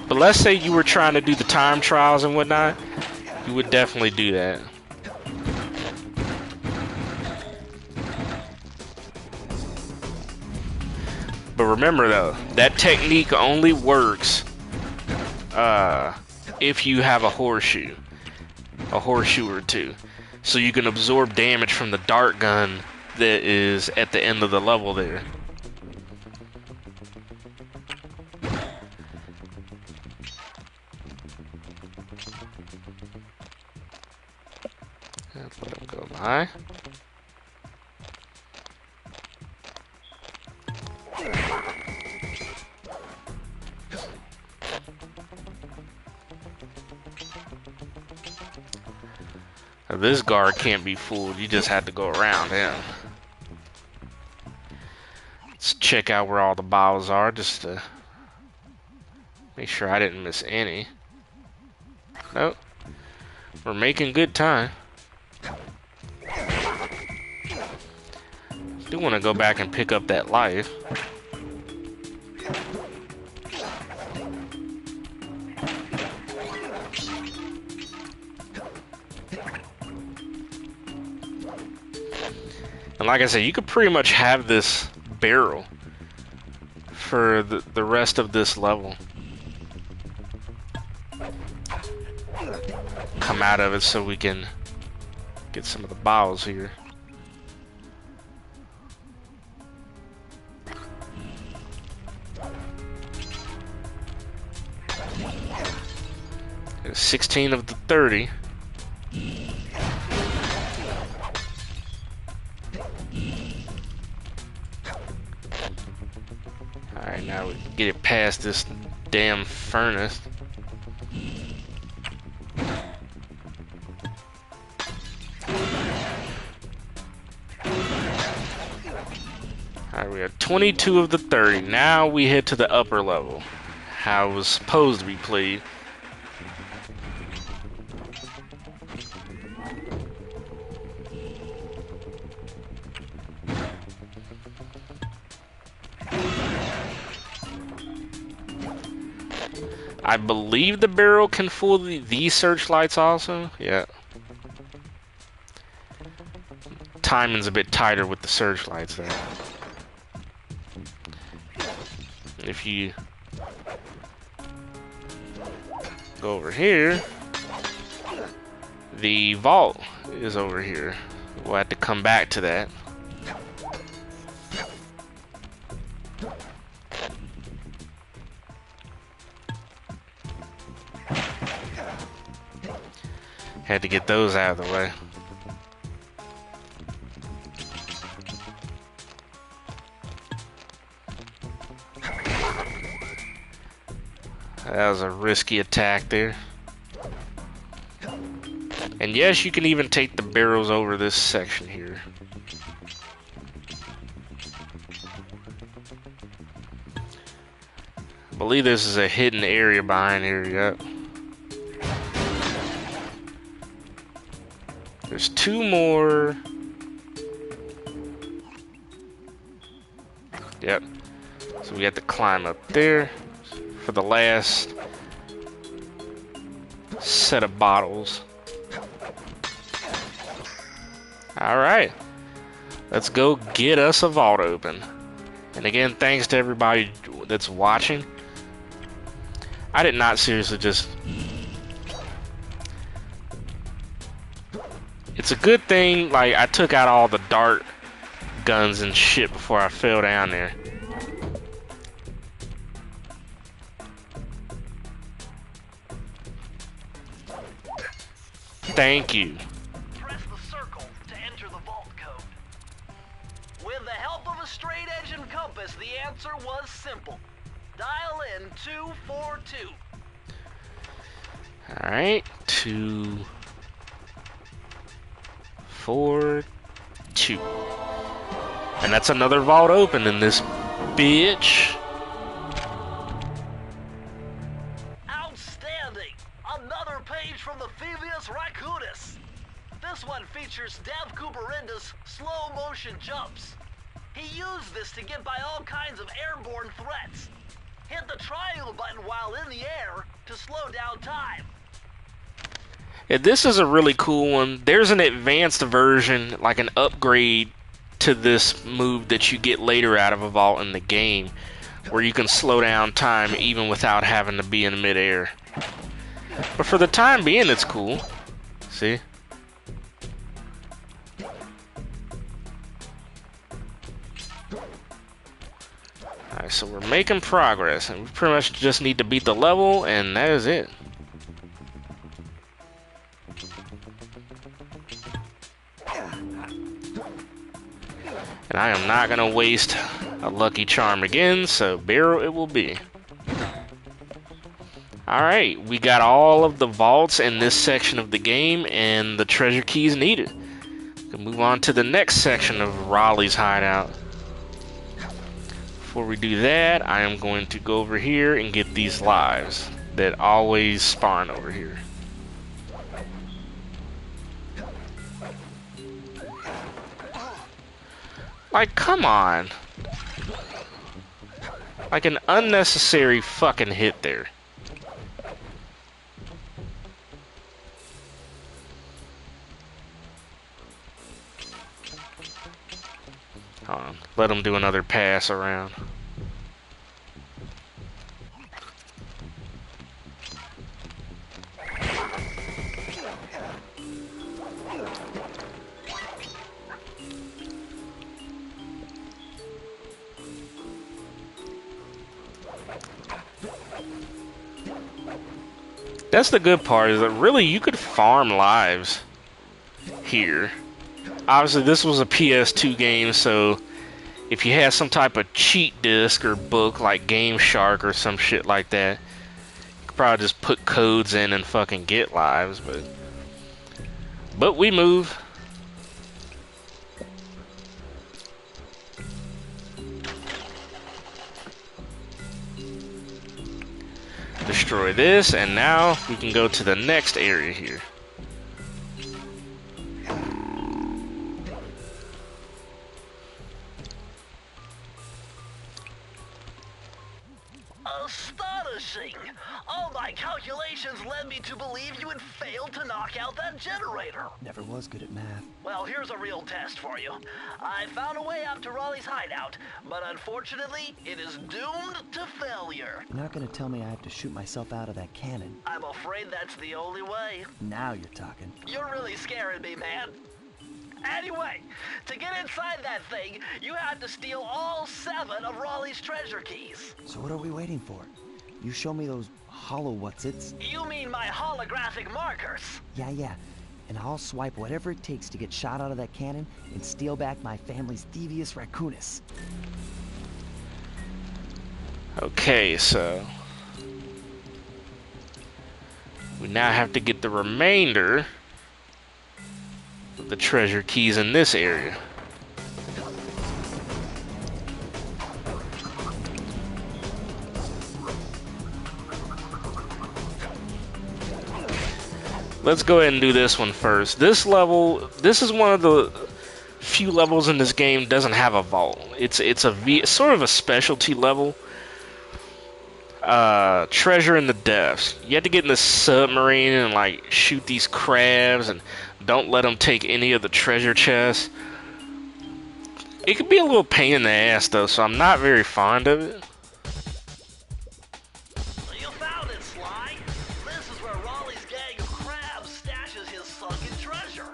But let's say you were trying to do the time trials and whatnot, you would definitely do that. But remember though, that technique only works if you have a horseshoe or two. So you can absorb damage from the dart gun that is at the end of the level there. Let him go by. Now, this guard can't be fooled. You just have to go around him. Let's check out where all the bottles are just to make sure I didn't miss any. Nope. We're making good time. Do want to go back and pick up that life. And like I said, you could pretty much have this barrel for the rest of this level. Come out of it so we can get some of the bottles here. There's 16 of the 30. Alright, now we can get it past this damn furnace. Alright, we have 22 of the 30. Now we head to the upper level. How it was supposed to be played. I believe the barrel can fool these searchlights also. Yeah. Timing's a bit tighter with the searchlights there. If you go over here, the vault is over here. We'll have to come back to that. Had to get those out of the way. That was a risky attack there. And yes, you can even take the barrels over this section here. I believe this is a hidden area behind here, yep. There's two more. Yep. So we have to climb up there for the last set of bottles. Alright. Let's go get us a vault open. And again, thanks to everybody that's watching. I did not seriously just... It's a good thing, like, I took out all the dart guns and shit before I fell down there. Thank you. Press the circle to enter the vault code. With the help of a straight edge and compass, the answer was simple. Dial in 242. Alright, 2, 4, 2. And that's another vault open in this bitch. Outstanding! Another page from the Thievius Raccoonus. This one features Dev Cooperenda's slow motion jumps. He used this to get by all kinds of airborne threats. Hit the triangle button while in the air to slow down time. Yeah, this is a really cool one. There's an advanced version, like an upgrade to this move that you get later out of a vault in the game, where you can slow down time even without having to be in midair. But for the time being, it's cool. See? Alright, so we're making progress, and we pretty much just need to beat the level, and that is it. And I am not going to waste a lucky charm again, so barrel it will be. Alright, we got all of the vaults in this section of the game and the treasure keys needed. We can move on to the next section of Raleigh's hideout. Before we do that, I am going to go over here and get these lives that always spawn over here. Like, come on. Like an unnecessary fucking hit there. Hold on. Let him do another pass around. That's the good part, is that really you could farm lives here. Obviously this was a PS2 game, so if you had some type of cheat disc or book like Game Shark or some shit like that, you could probably just put codes in and fucking get lives, but we move. destroy this, and now we can go to the next area here. Astonishing! All my calculations led me to believe you had failed to knock out that generator. Never was good at math. Well, here's a real test for you. I found a way out to Raleigh's hideout, but unfortunately, it is doomed to failure. You're not gonna tell me I have to shoot myself out of that cannon. I'm afraid that's the only way. Now you're talking. You're really scaring me, man. Anyway, to get inside that thing, you had to steal all 7 of Raleigh's treasure keys. So what are we waiting for? You show me those hollow what's-its? You mean my holographic markers? Yeah. And I'll swipe whatever it takes to get shot out of that cannon and steal back my family's Thievius Raccoonus. Okay, so we now have to get the remainder of the treasure keys in this area. Let's go ahead and do this one first. This level, this is one of the few levels in this game doesn't have a vault. It's sort of a specialty level. Treasure in the depths. You have to get in the submarine and like shoot these crabs and don't let them take any of the treasure chests. It could be a little pain in the ass though, so I'm not very fond of it. You found it, Sly. This is where Raleigh's gang of crabs stashes his sunken treasure.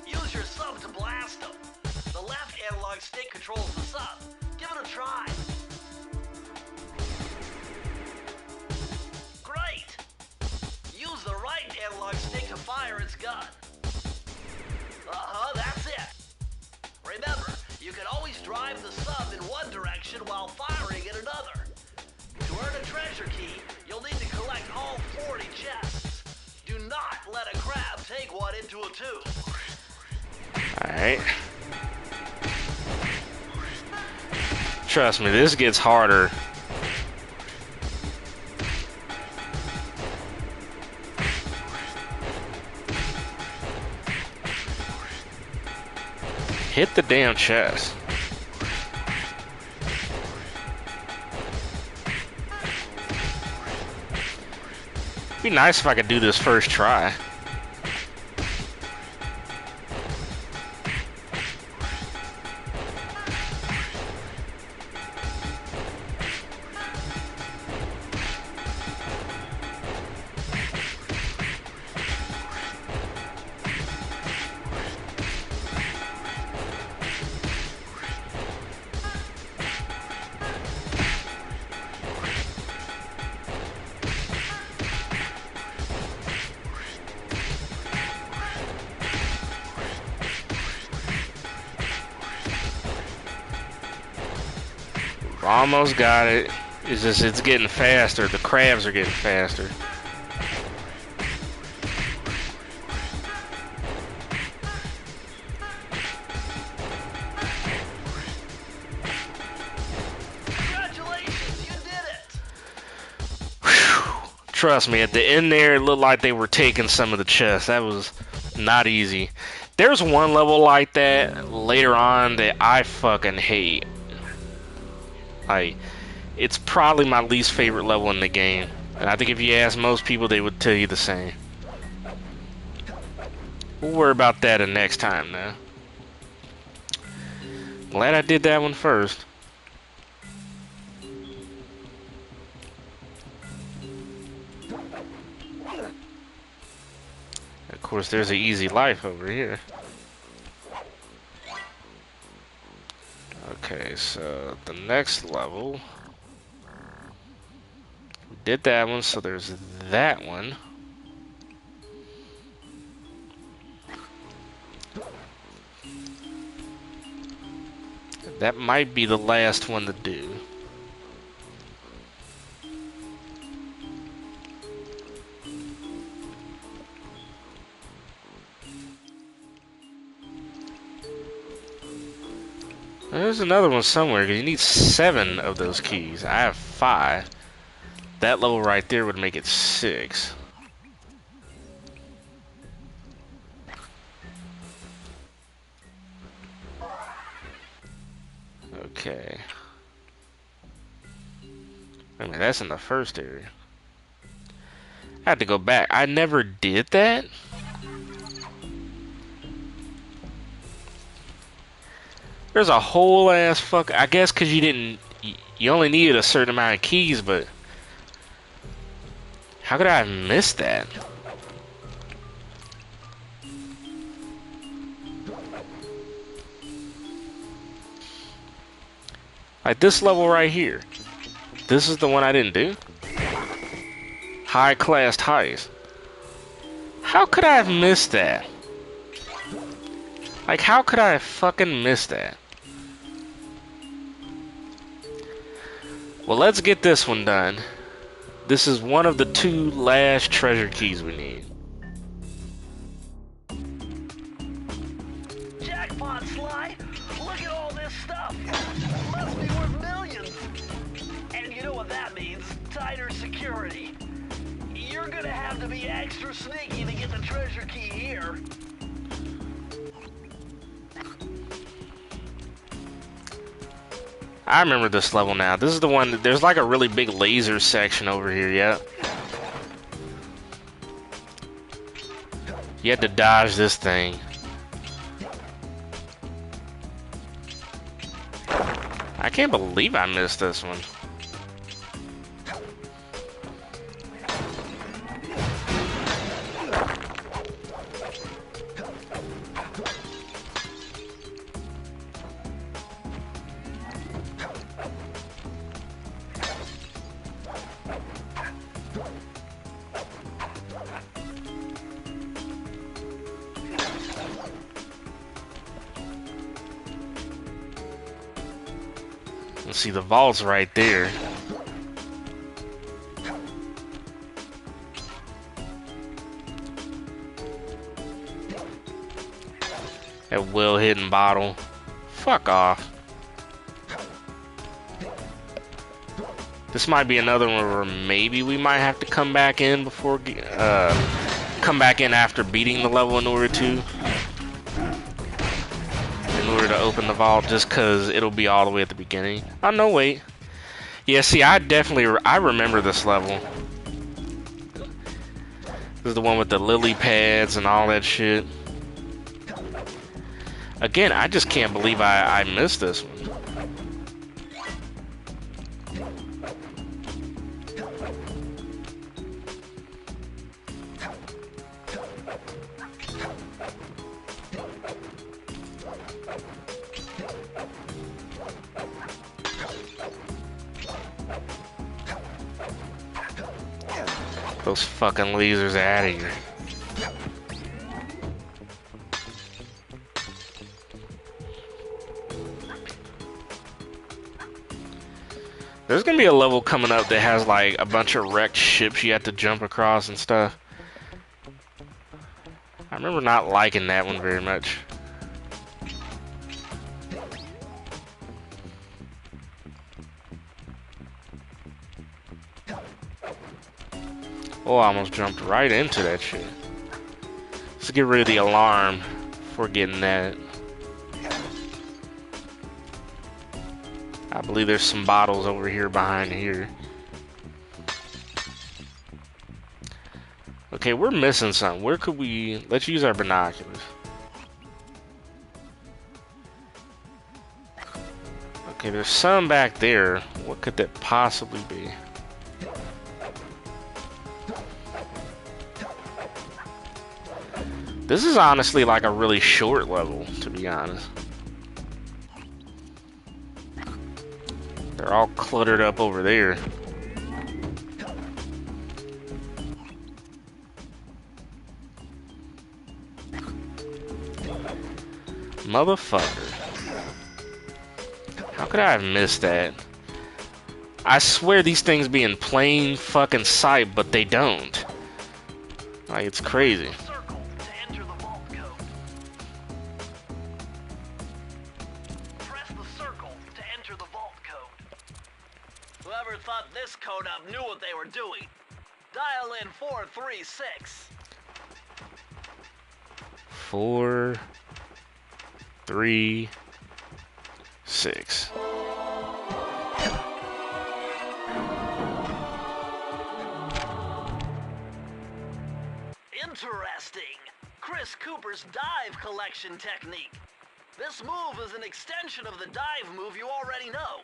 Use your sub to blast them. The left analog stick controls the sub. Give it a try. Great! Use the right analog stick to fire its gun. That's it. Remember, you can always drive the sub in one direction while firing in another. To earn a treasure key, you'll need to collect all 40 chests. Do not let a crab take one into a tube. Alright. Trust me, this gets harder. Hit the damn chest. It'd be nice if I could do this first try. Almost got it. It's just it's getting faster. The crabs are getting faster. Congratulations, you did it! Whew. Trust me, at the end there, it looked like they were taking some of the chests. That was not easy. There's one level like that later on that I fucking hate. Like, it's probably my least favorite level in the game. And I think if you ask most people, they would tell you the same. We'll worry about that the next time now. Glad I did that one first. Of course, there's an easy life over here. Okay, so the next level, we did that one, so there's that one. That might be the last one to do. There's another one somewhere, because you need 7 of those keys. I have 5. That level right there would make it 6. Okay. I mean, that's in the first area. I had to go back. I never did that? There's a whole ass fuck. I guess because you didn't. You only needed a certain amount of keys, but. How could I have missed that? Like this level right here. This is the one I didn't do? High class heist. How could I have missed that? Like, how could I have fucking missed that? Well, let's get this one done. This is one of the 2 last treasure keys we need. Jackpot, Sly! Look at all this stuff! Must be worth millions! And you know what that means? Tighter security. You're gonna have to be extra sneaky to get the treasure key here. I remember this level now. This is the one that there's like a really big laser section over here, yeah. You had to dodge this thing. I can't believe I missed this one. Let's see, the vault's right there. That well-hidden bottle. Fuck off. This might be another one where maybe we might have to come back in before, come back in after beating the level in order to open the vault, just because it'll be all the way at the beginning. Oh, no, wait. Yeah, see, I remember this level. This is the one with the lily pads and all that shit. Again, I just can't believe I missed this one. Those fucking lasers out of here. There's gonna be a level coming up that has like a bunch of wrecked ships you have to jump across and stuff. I remember not liking that one very much. Oh, I almost jumped right into that shit. Let's get rid of the alarm before getting that. I believe there's some bottles over here behind here. Okay, we're missing something. Where could we... Let's use our binoculars. Okay, there's some back there. What could that possibly be? This is honestly like a really short level, to be honest. They're all cluttered up over there. Motherfucker. How could I have missed that? I swear these things be in plain fucking sight, but they don't. Like, it's crazy. Whoever thought this code-up knew what they were doing. Dial in 436. 4, 3, 6. Interesting. Chris Cooper's dive collection technique. This move is an extension of the dive move you already know.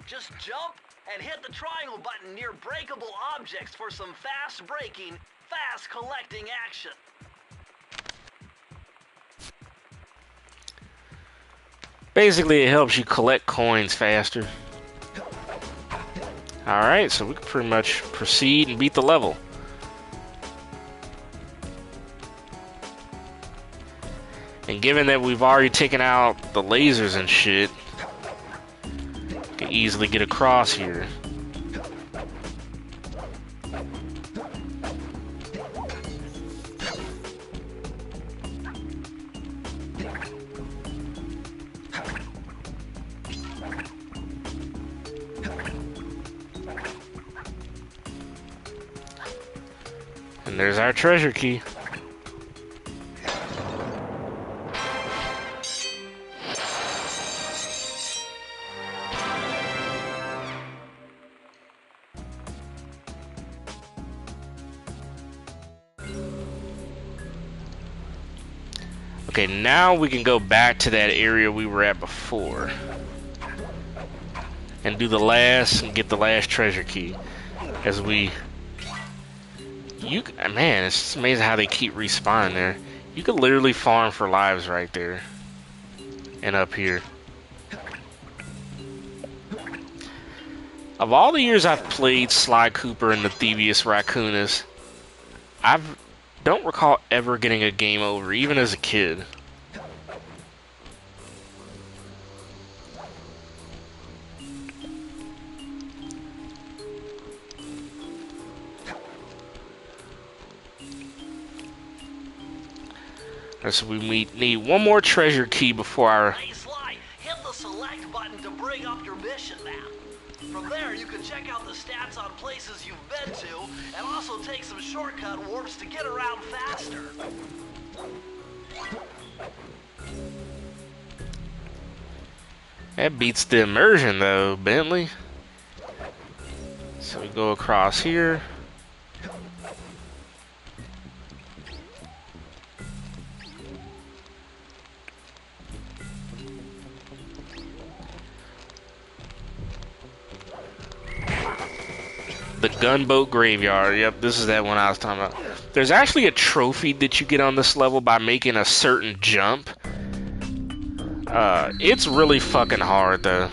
Just jump and hit the triangle button near breakable objects for some fast braking, fast collecting action. Basically, it helps you collect coins faster. Alright, so we can pretty much proceed and beat the level. And given that we've already taken out the lasers and shit, we can easily get across here. And there's our treasure key. Okay, now we can go back to that area we were at before and do the last and get the last treasure key. As we, man, it's just amazing how they keep respawning there. You could literally farm for lives right there and up here. Of all the years I've played Sly Cooper and the Thievius Raccoonus, I don't recall ever getting a game over, even as a kid. Alright, so we need one more treasure key before our... Hey Sly, hit the select button to bring up your mission map. From there, you can check out the stats on places you've been to, and also take some shortcut warps to get around faster. That beats the immersion though, Bentley. So we go across here. The gunboat graveyard. Yep, this is that one I was talking about. There's actually a trophy that you get on this level by making a certain jump. It's really fucking hard though.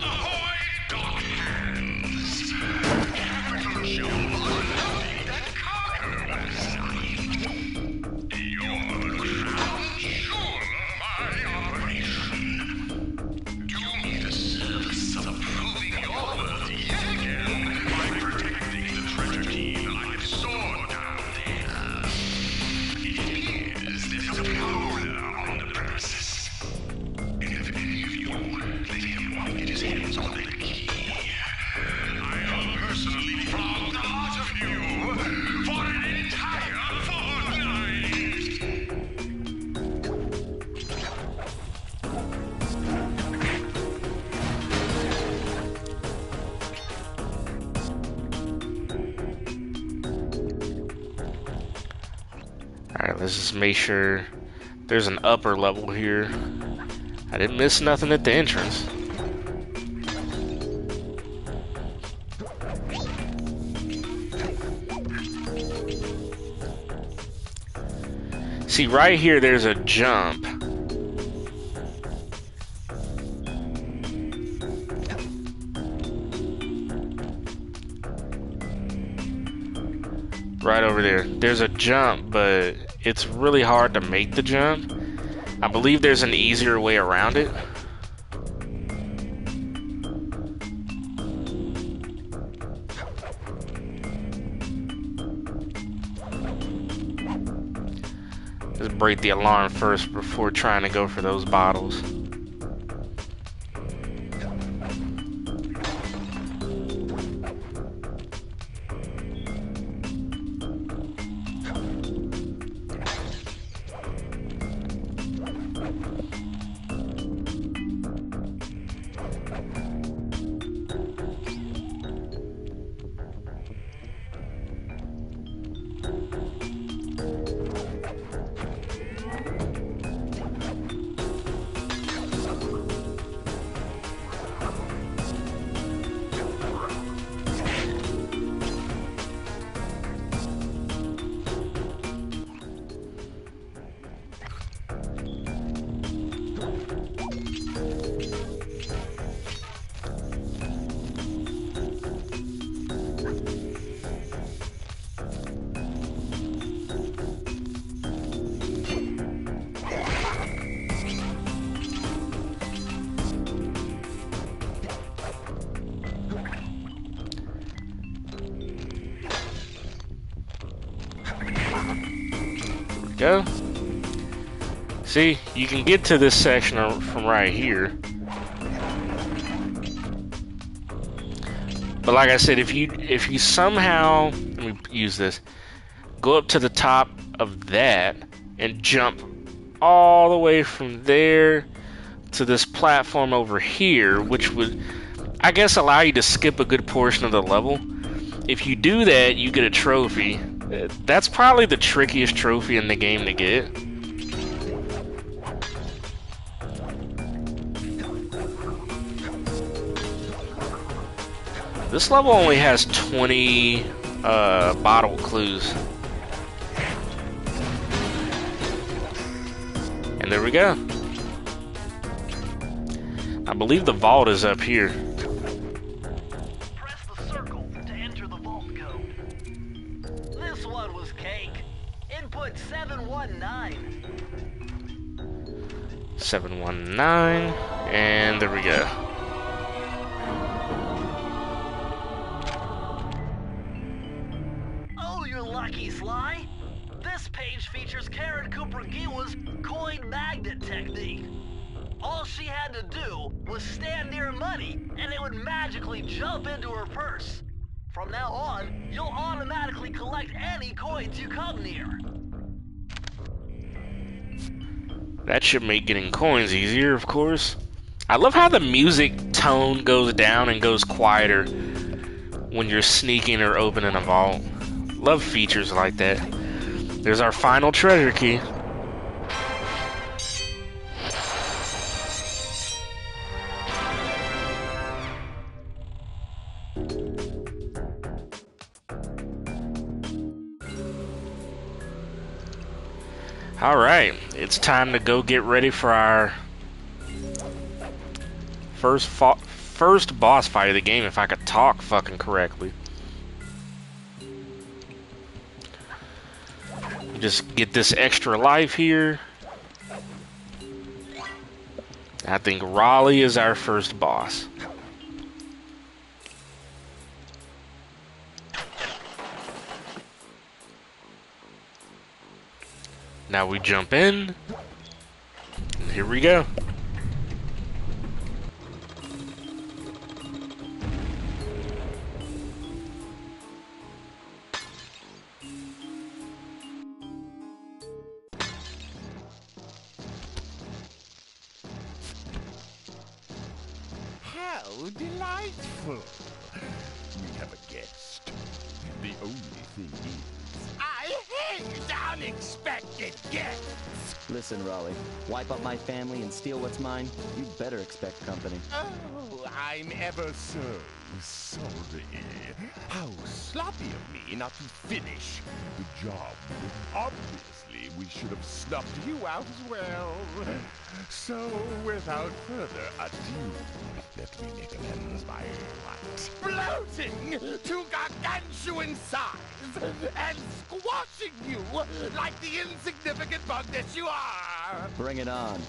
Alright, let's just make sure there's an upper level here. I didn't miss nothing at the entrance. See, right here there's a jump. Right over there. There's a jump, but it's really hard to make the jump. I believe there's an easier way around it. Let's break the alarm first before trying to go for those bottles. Go. See, you can get to this section from right here. But like I said, if you somehow, let me use this, go up to the top of that and jump all the way from there to this platform over here, which would, I guess, allow you to skip a good portion of the level. If you do that, you get a trophy. That's probably the trickiest trophy in the game to get. This level only has 20 bottle clues. And there we go. I believe the vault is up here. Press the circle to enter the vault code. This one was cake. Input 719. 719, and there we go. Oh, you're lucky, Sly. This page features Karen Cooper-Giwa's coin magnet technique. All she had to do was stand near money, and it would magically jump into her purse. From now on, you'll automatically collect any coins you come near. That should make getting coins easier, of course. I love how the music tone goes down and goes quieter when you're sneaking or opening a vault. Love features like that. There's our final treasure key. Alright, it's time to go get ready for our first boss fight of the game, if I could talk fucking correctly. Just get this extra life here. I think Raleigh is our first boss. Now we jump in. And here we go. How delightful! We have a guest. The only thing is, I hate unexpected guests! Listen, Raleigh, wipe up my family and steal what's mine? You'd better expect company. Oh, I'm ever so sorry. How sloppy of me not to finish the job. Obviously, we should have snuffed you out as well. So, without further ado, let me make amends by what? Bloating to gargantuan size and squashing you like the insignificant bug that you are! Bring it on.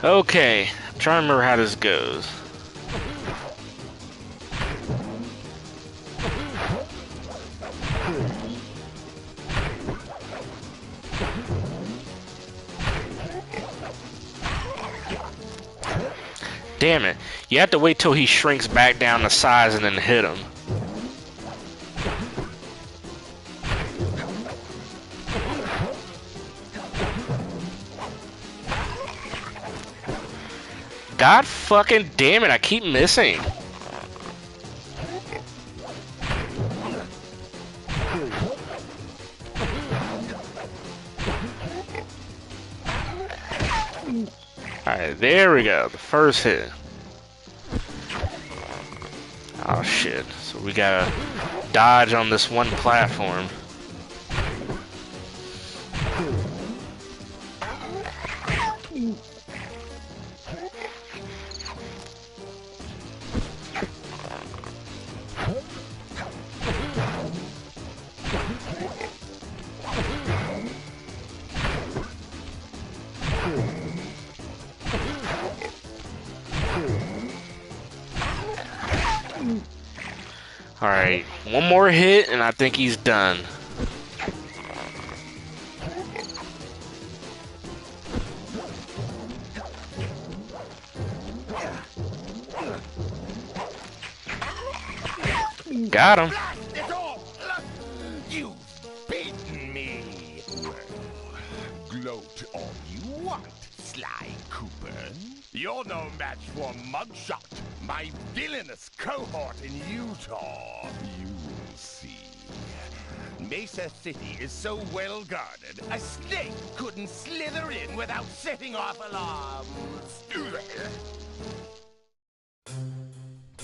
Okay, I'm trying to remember how this goes. Damn it. You have to wait till he shrinks back down to size and then hit him. God fucking damn it, I keep missing. Alright, there we go. The first hit. Oh shit. So we gotta dodge on this one platform. Alright, one more hit and I think he's done. Got him. Blast it all! You've beaten me! Well, gloat all you want, Sly Cooper. You're no match for Mugshot, my villainous cohort in Utah. You will see. Mesa City is so well guarded, a snake couldn't slither in without setting off alarms.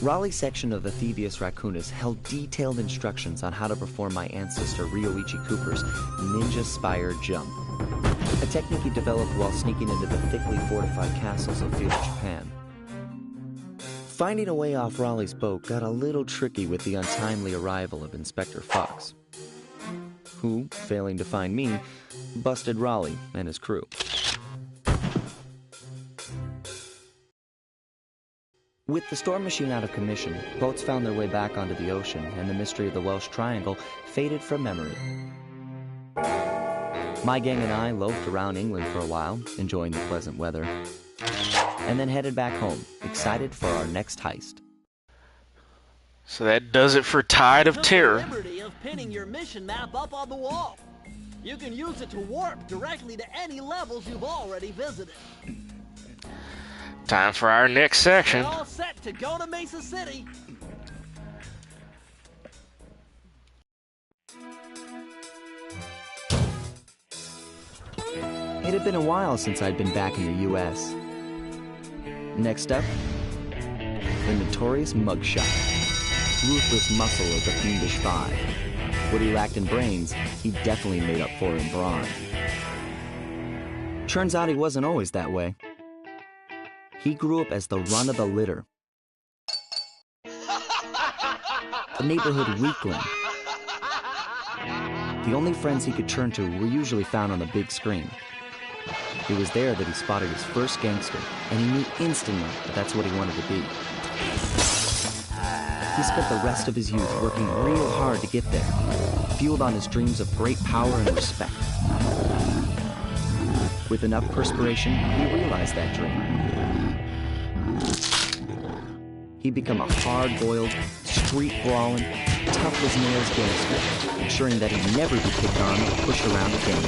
Raleigh's section of the Thievius Raccoonus held detailed instructions on how to perform my ancestor Ryoichi Cooper's Ninja Spire Jump, a technique he developed while sneaking into the thickly fortified castles of feudal Japan. Finding a way off Raleigh's boat got a little tricky with the untimely arrival of Inspector Fox, who, failing to find me, busted Raleigh and his crew. With the storm machine out of commission, boats found their way back onto the ocean, and the mystery of the Welsh Triangle faded from memory. My gang and I loafed around England for a while, enjoying the pleasant weather, and then headed back home, excited for our next heist. So that does it for Tide of Terror. Took the liberty of pinning your mission map up on the wall. You can use it to warp directly to any levels you've already visited. Time for our next section. We're all set to go to Mesa City. It had been a while since I'd been back in the U.S. Next up, the notorious Mugshot, ruthless muscle of the Fiendish Five. What he lacked in brains, he definitely made up for in brawn. Turns out he wasn't always that way. He grew up as the run of the litter, a neighborhood weakling. The only friends he could turn to were usually found on the big screen. It was there that he spotted his first gangster, and he knew instantly that that's what he wanted to be. He spent the rest of his youth working real hard to get there, fueled on his dreams of great power and respect. With enough perspiration, he realized that dream. He'd become a hard-boiled, street-brawling, tough-as-nails gangster, ensuring that he'd never be picked on or pushed around again.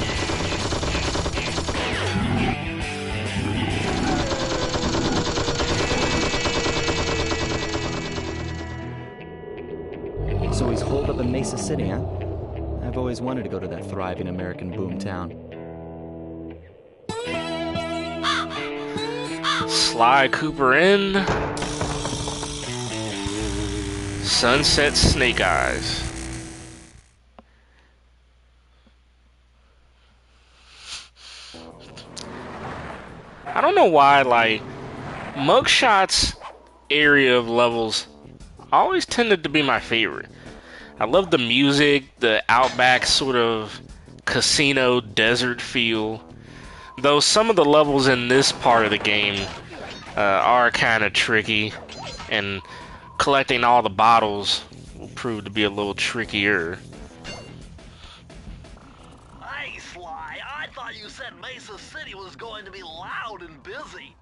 So he's holed up in Mesa City, huh? I've always wanted to go to that thriving American boomtown. Sly Cooper in. Sunset Snake Eyes. I don't know why, like, Mugshot's area of levels always tended to be my favorite. I love the music, the outback sort of casino desert feel. Though some of the levels in this part of the game are kind of tricky, and collecting all the bottles will prove to be a little trickier. Hey, Sly, I thought you said Mesa City was going to be loud and busy.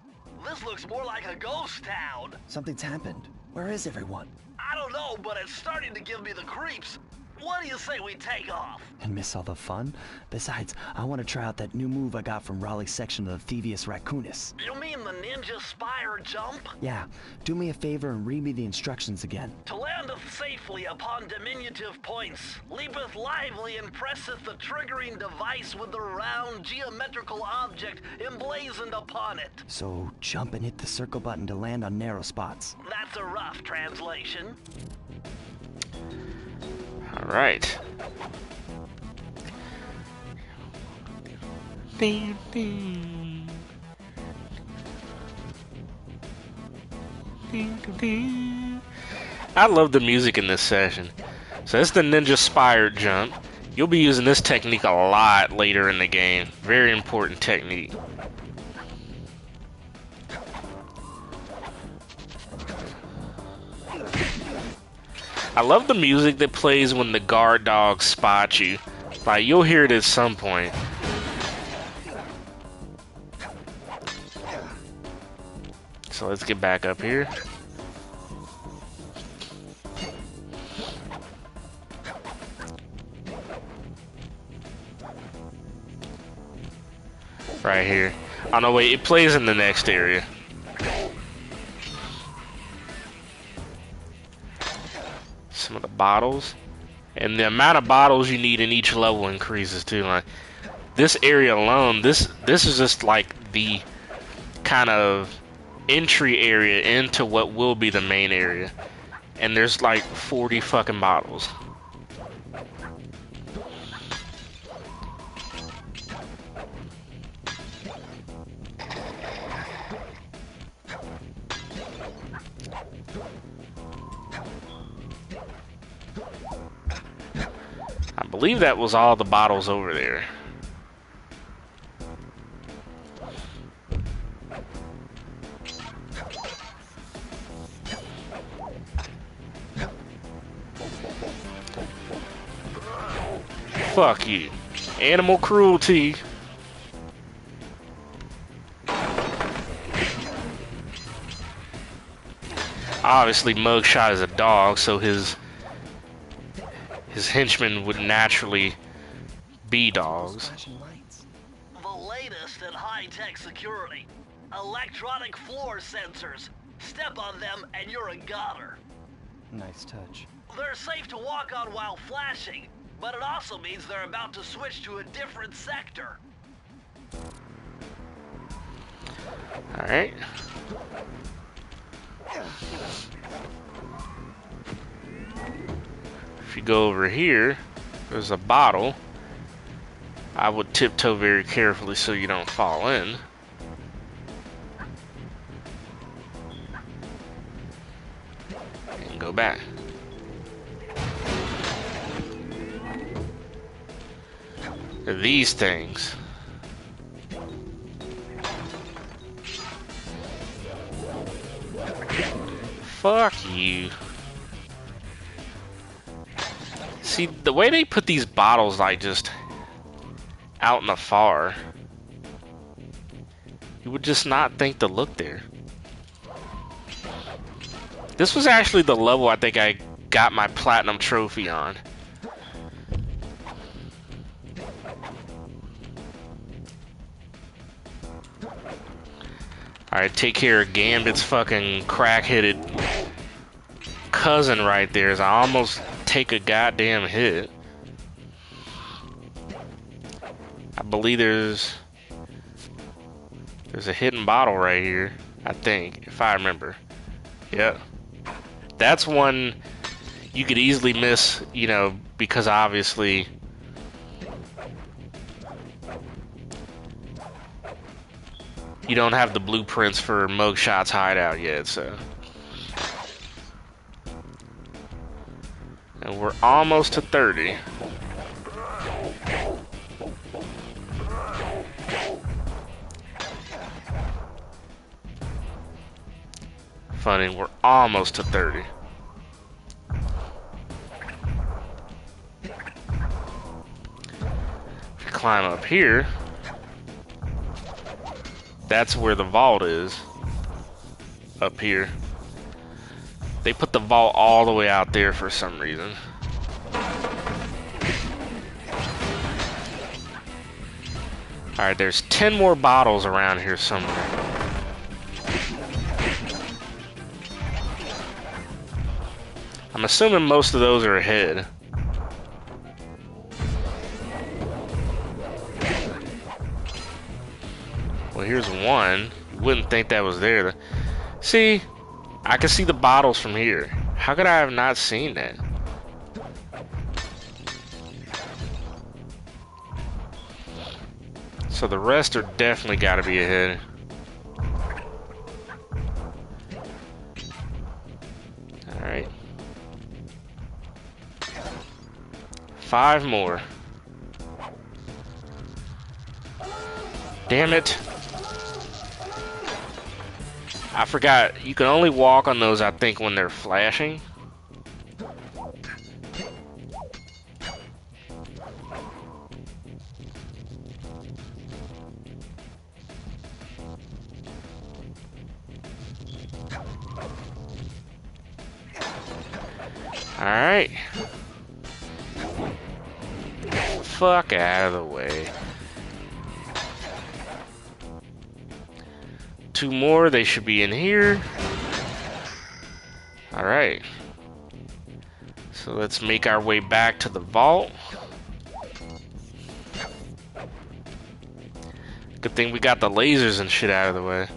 This looks more like a ghost town. Something's happened. Where is everyone? I don't know, but it's starting to give me the creeps. What do you say we take off? And miss all the fun? Besides, I want to try out that new move I got from Raleigh's section of the Thievius Raccoonus. You mean the Ninja Spire Jump? Yeah, do me a favor and read me the instructions again. To landeth safely upon diminutive points, leapeth lively and presseth the triggering device with the round geometrical object emblazoned upon it. So, jump and hit the circle button to land on narrow spots. That's a rough translation. Alright. I love the music in this session. So that's the Ninja Spire Jump. You'll be using this technique a lot later in the game. Very important technique. I love the music that plays when the guard dogs spot you. Like, you'll hear it at some point. So let's get back up here. Right here. Oh no, wait, it plays in the next area. Some of the bottles. And the amount of bottles you need in each level increases too. Like this area alone, this is just like the kind of entry area into what will be the main area. And there's like 40 fucking bottles. I believe that was all the bottles over there. Fuck you. Animal cruelty. Obviously, Mugshot is a dog, so his henchmen would naturally be dogs. The latest in high-tech security. Electronic floor sensors. Step on them and you're a goner. Nice touch. They're safe to walk on while flashing, but it also means they're about to switch to a different sector. Alright. If you go over here, there's a bottle. I would tiptoe very carefully so you don't fall in. And go back. These things. Fuck you. See, the way they put these bottles, like, just out in the far, you would just not think to look there. This was actually the level I think I got my platinum trophy on. Alright, take care of Gambit's fucking crack-headed cousin right there as I almost take a goddamn hit. I believe there's a hidden bottle right here, I think, if I remember. Yep. That's one you could easily miss, you know, because obviously you don't have the blueprints for Mugshot's hideout yet, so. And we're almost to 30. Funny, we're almost to 30. If you climb up here, that's where the vault is. Up here. They put the vault all the way out there for some reason. Alright, there's 10 more bottles around here somewhere. I'm assuming most of those are ahead. Well, here's one. You wouldn't think that was there. See, I can see the bottles from here. How could I have not seen that? So the rest are definitely got to be ahead. Alright. 5 more. Damn it. I forgot, you can only walk on those, I think, when they're flashing. Alright. Fuck out of the way. 2 more. They should be in here. Alright. So let's make our way back to the vault. Good thing we got the lasers and shit out of the way.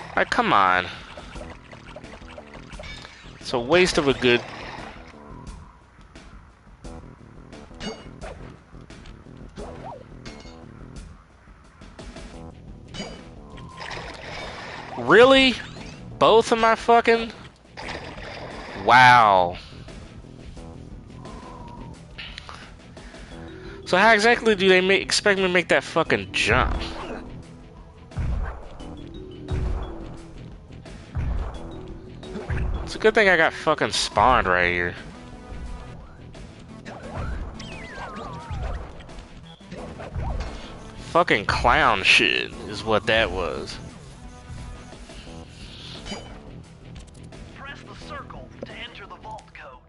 Alright, come on. It's a waste of a good... Really? Both of my fucking... Wow. So how exactly do they expect me to make that fucking jump? It's a good thing I got fucking spawned right here. Fucking clown shit is what that was. Press the circle to enter the vault code.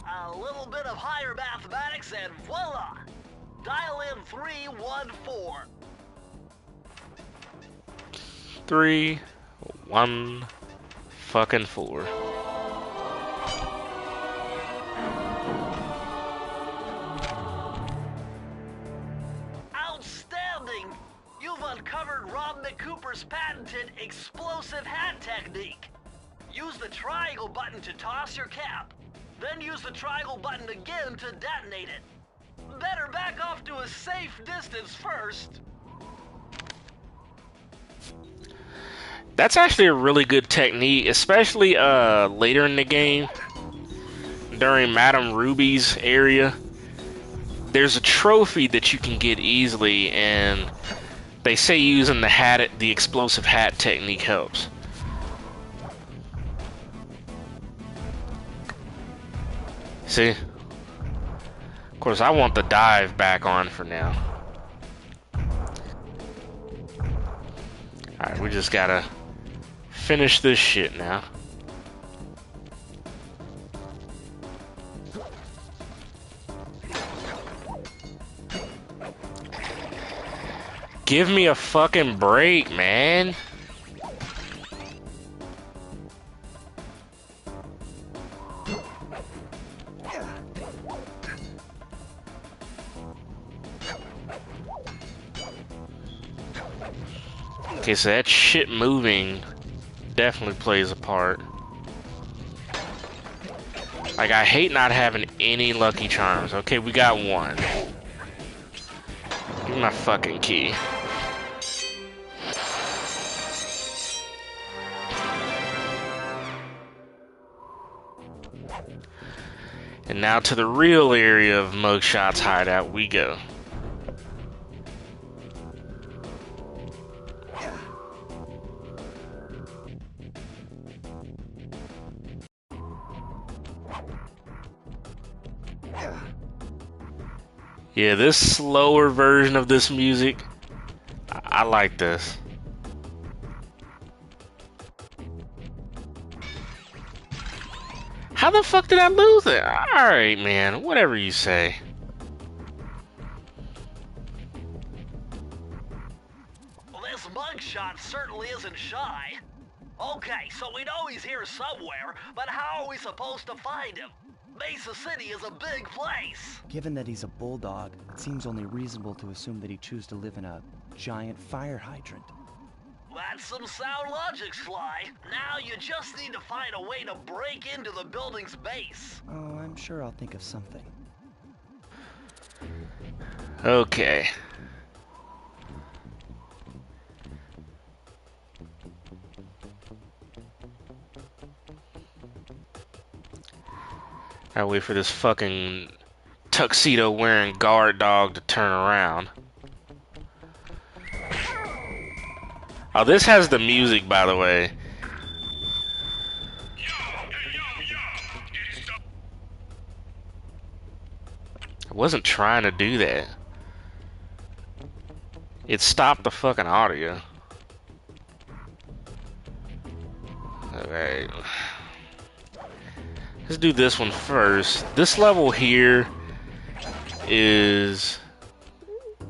A little bit of higher mathematics and voila! Dial in 314. 3, 1, fucking 4. Outstanding! You've uncovered Rob McCooper's patented explosive hat technique. Use the triangle button to toss your cap. Then use the triangle button again to detonate it. Better back off to a safe distance first. That's actually a really good technique, especially later in the game. During Madame Ruby's area, there's a trophy that you can get easily, and they say using the explosive hat technique helps. See? Of course, I want the dive back on for now. Alright, we just gotta finish this shit now. Give me a fucking break, man. Okay, so that shit moving definitely plays a part. Like, I hate not having any Lucky Charms. Okay, we got one. Give me my fucking key. And now to the real area of Mugshot's hideout we go. Yeah, this slower version of this music, I like this. How the fuck did I lose it? Alright, man, whatever you say. Well, this mugshot certainly isn't shy. Okay, so we know he's here somewhere, but how are we supposed to find him? Mesa City is a big place. Given that he's a bulldog, it seems only reasonable to assume that he'd choose to live in a giant fire hydrant. That's some sound logic, Sly. Now you just need to find a way to break into the building's base. Oh, I'm sure I'll think of something. Okay. I wait for this fucking tuxedo wearing guard dog to turn around. Oh, this has the music, by the way. I wasn't trying to do that. It stopped the fucking audio. Alright. Let's do this one first. This level here is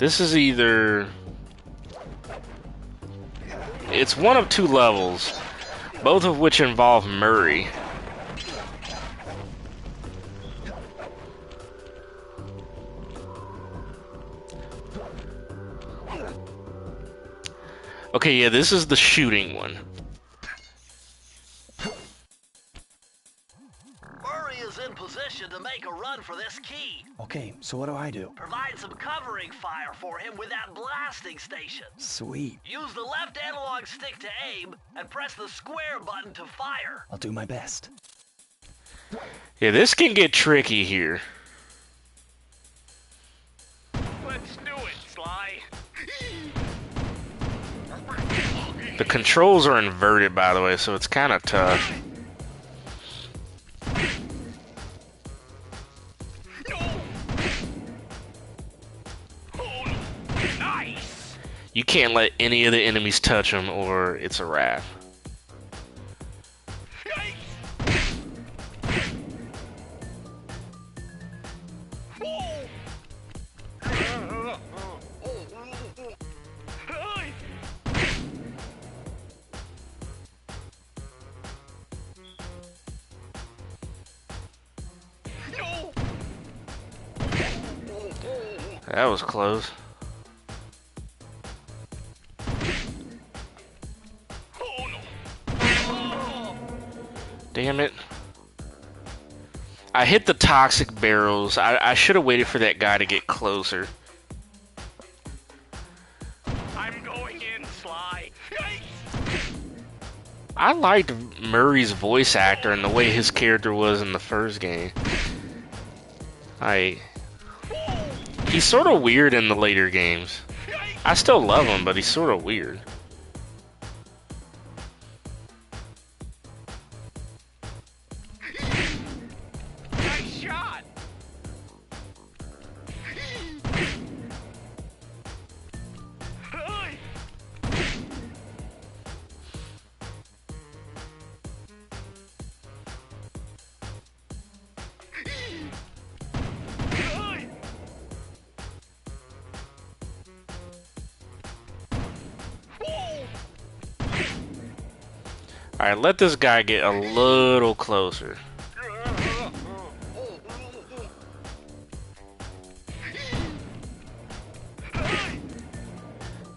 This is either... It's one of two levels, both of which involve Murray. Okay, yeah, this is the shooting one. Murray is in position to make a run for this key. Okay, so what do I do? Provide some covering fire for him with that blasting station. Sweet. Use the left analog stick to aim, and press the square button to fire. I'll do my best. Yeah, this can get tricky here. Let's do it, Sly. The controls are inverted, by the way, so it's kind of tough. Nice. You can't let any of the enemies touch him, or it's a wrap. That was close. Damn it. I hit the toxic barrels. I should have waited for that guy to get closer. I'm going in, Sly. I liked Murray's voice actor and the way his character was in the first game. He's sort of weird in the later games. I still love him, but he's sort of weird. Nice shot. Alright, let this guy get a little closer.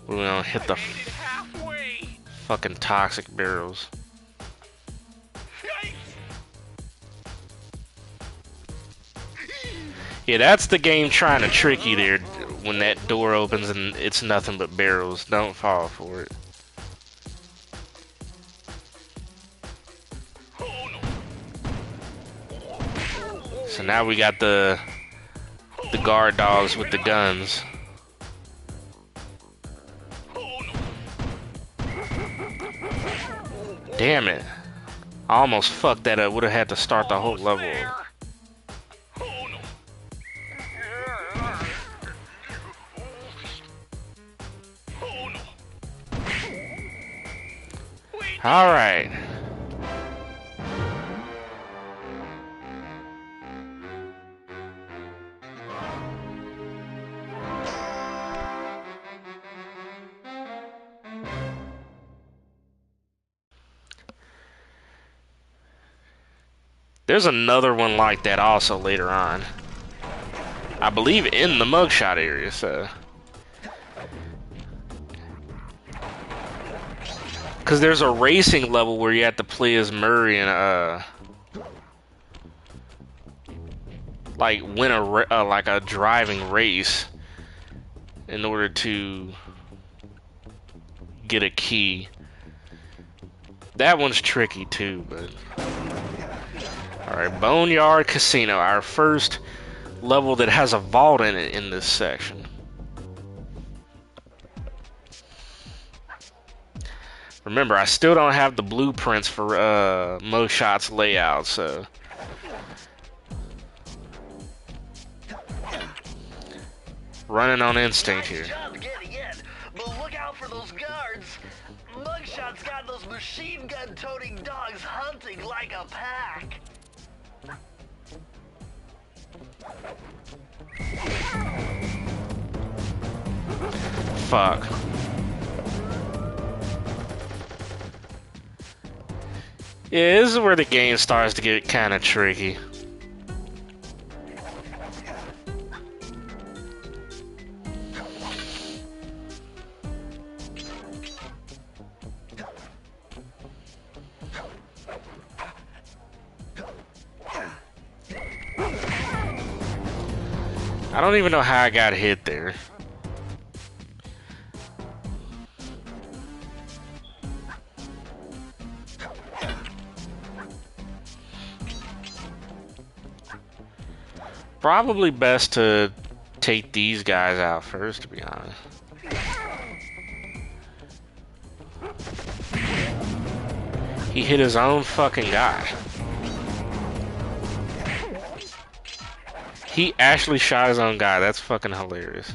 We're gonna hit the fucking toxic barrels. Yeah, that's the game trying to trick you there when that door opens and it's nothing but barrels. Don't fall for it. So now we got the guard dogs with the guns. Damn it. I almost fucked that up. Would have had to start the whole level over. Alright. There's another one like that also later on. I believe in the mugshot area, so. Because there's a racing level where you have to play as Murray and, like, win a, like a driving race in order to get a key. That one's tricky too, but. Alright, Boneyard Casino, our first level that has a vault in it in this section. Remember, I still don't have the blueprints for Moshot's layout, so... Running on instinct here. Nice job getting in, but look out for those guards. Mugshot's got those machine gun toting dogs hunting like a pack. fuck. Yeah, this is where the game starts to get kind of tricky. I don't even know how I got hit there. Probably best to take these guys out first, to be honest. He hit his own fucking guy. He actually shot his own guy. That's fucking hilarious.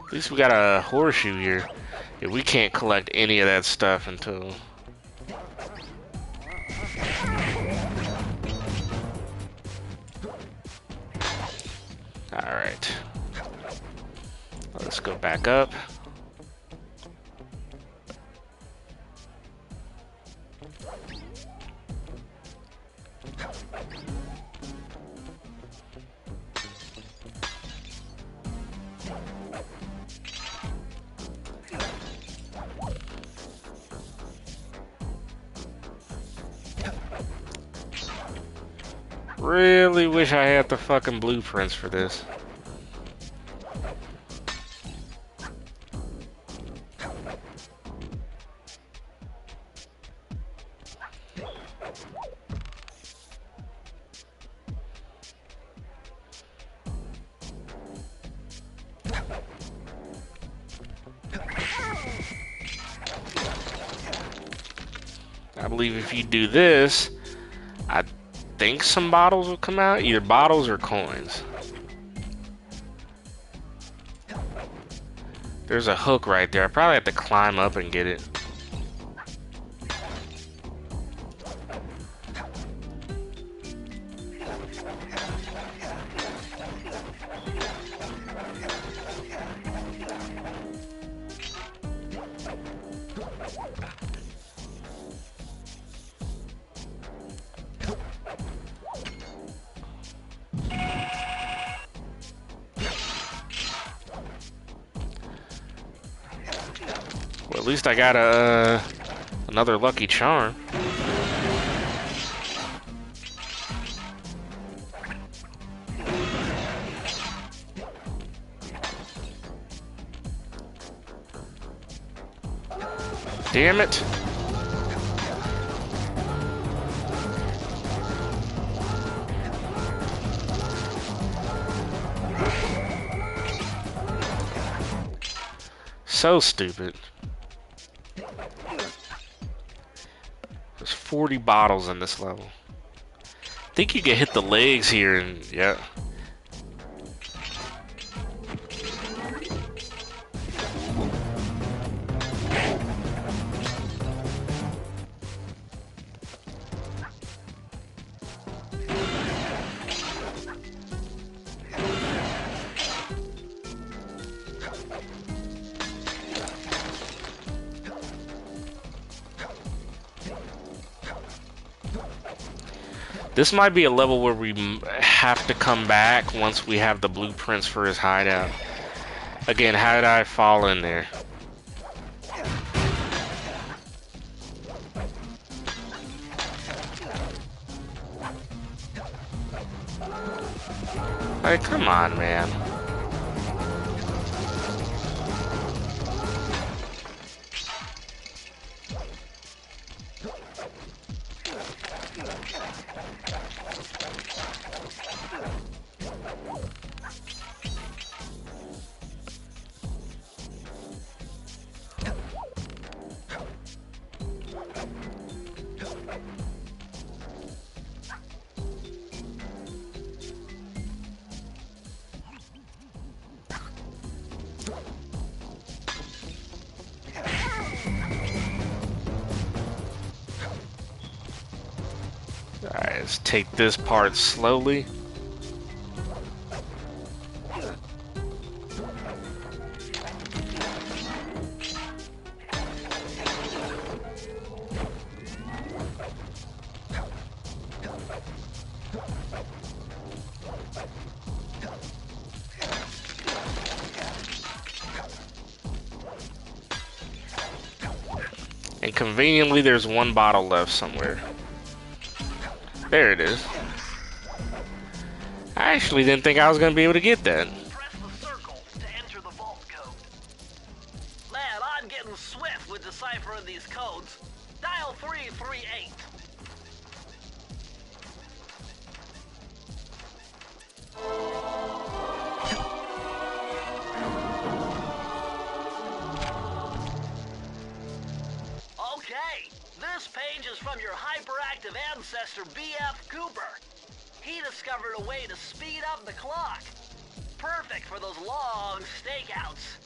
At least we got a horseshoe here. Yeah, we can't collect any of that stuff until... Alright. Let's go back up. Really wish I had the fucking blueprints for this. I believe if you do this, I think some bottles will come out, either bottles or coins. There's a hook right there. I probably have to climb up and get it. Well, at least I got another lucky charm. Damn it. So stupid. There's 40 bottles in this level. I think you can hit the legs here and yeah. This might be a level where we have to come back once we have the blueprints for his hideout. Again, how did I fall in there? Like, come on, man. Alright, let's take this part slowly. And conveniently, there's one bottle left somewhere. There it is. I actually didn't think I was going to be able to get that. Press the circle to enter the vault code. Man, I'm getting swift with deciphering these codes. Dial 338. Okay, this page is from your hyperactive ancestor B.F. Cooper. He discovered a way to speed up the clock. Perfect for those long stakeouts.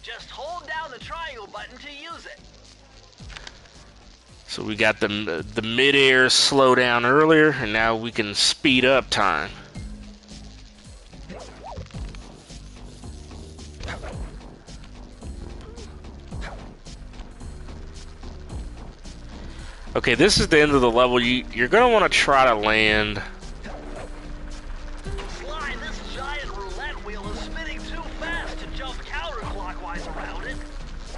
Just hold down the triangle button to use it. So we got the mid-air slow down earlier, and now we can speed up time. Okay, this is the end of the level. You're going to want to try to land. Sly, this giant roulette wheel is spinning too fast to jump counterclockwise around it.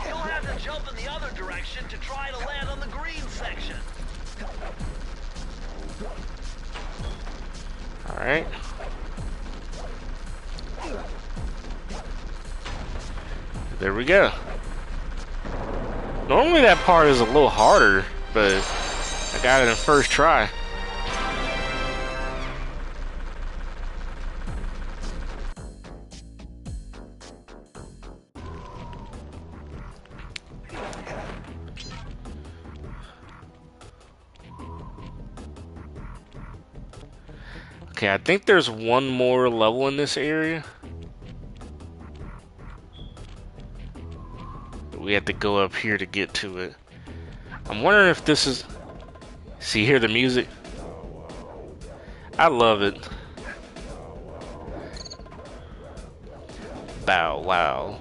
You'll have to jump in the other direction to try to land on the green section. Alright. There we go. Normally that part is a little harder, but I got it in first try. Okay, I think there's one more level in this area. We have to go up here to get to it. I'm wondering if this is... See, hear the music? I love it. Bow wow.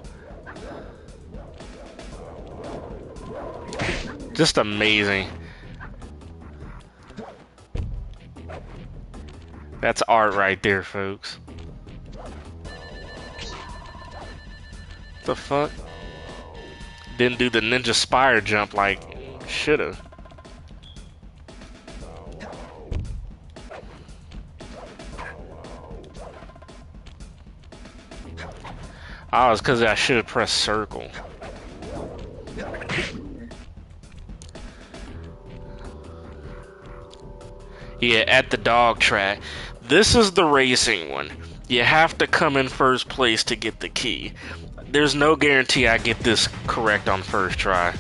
Just amazing. That's art right there, folks. What the fuck? Didn't do the ninja spire jump like shoulda. Oh, it's because I should have pressed circle. Yeah, at the dog track. This is the racing one. You have to come in first place to get the key. There's no guarantee I get this correct on first try.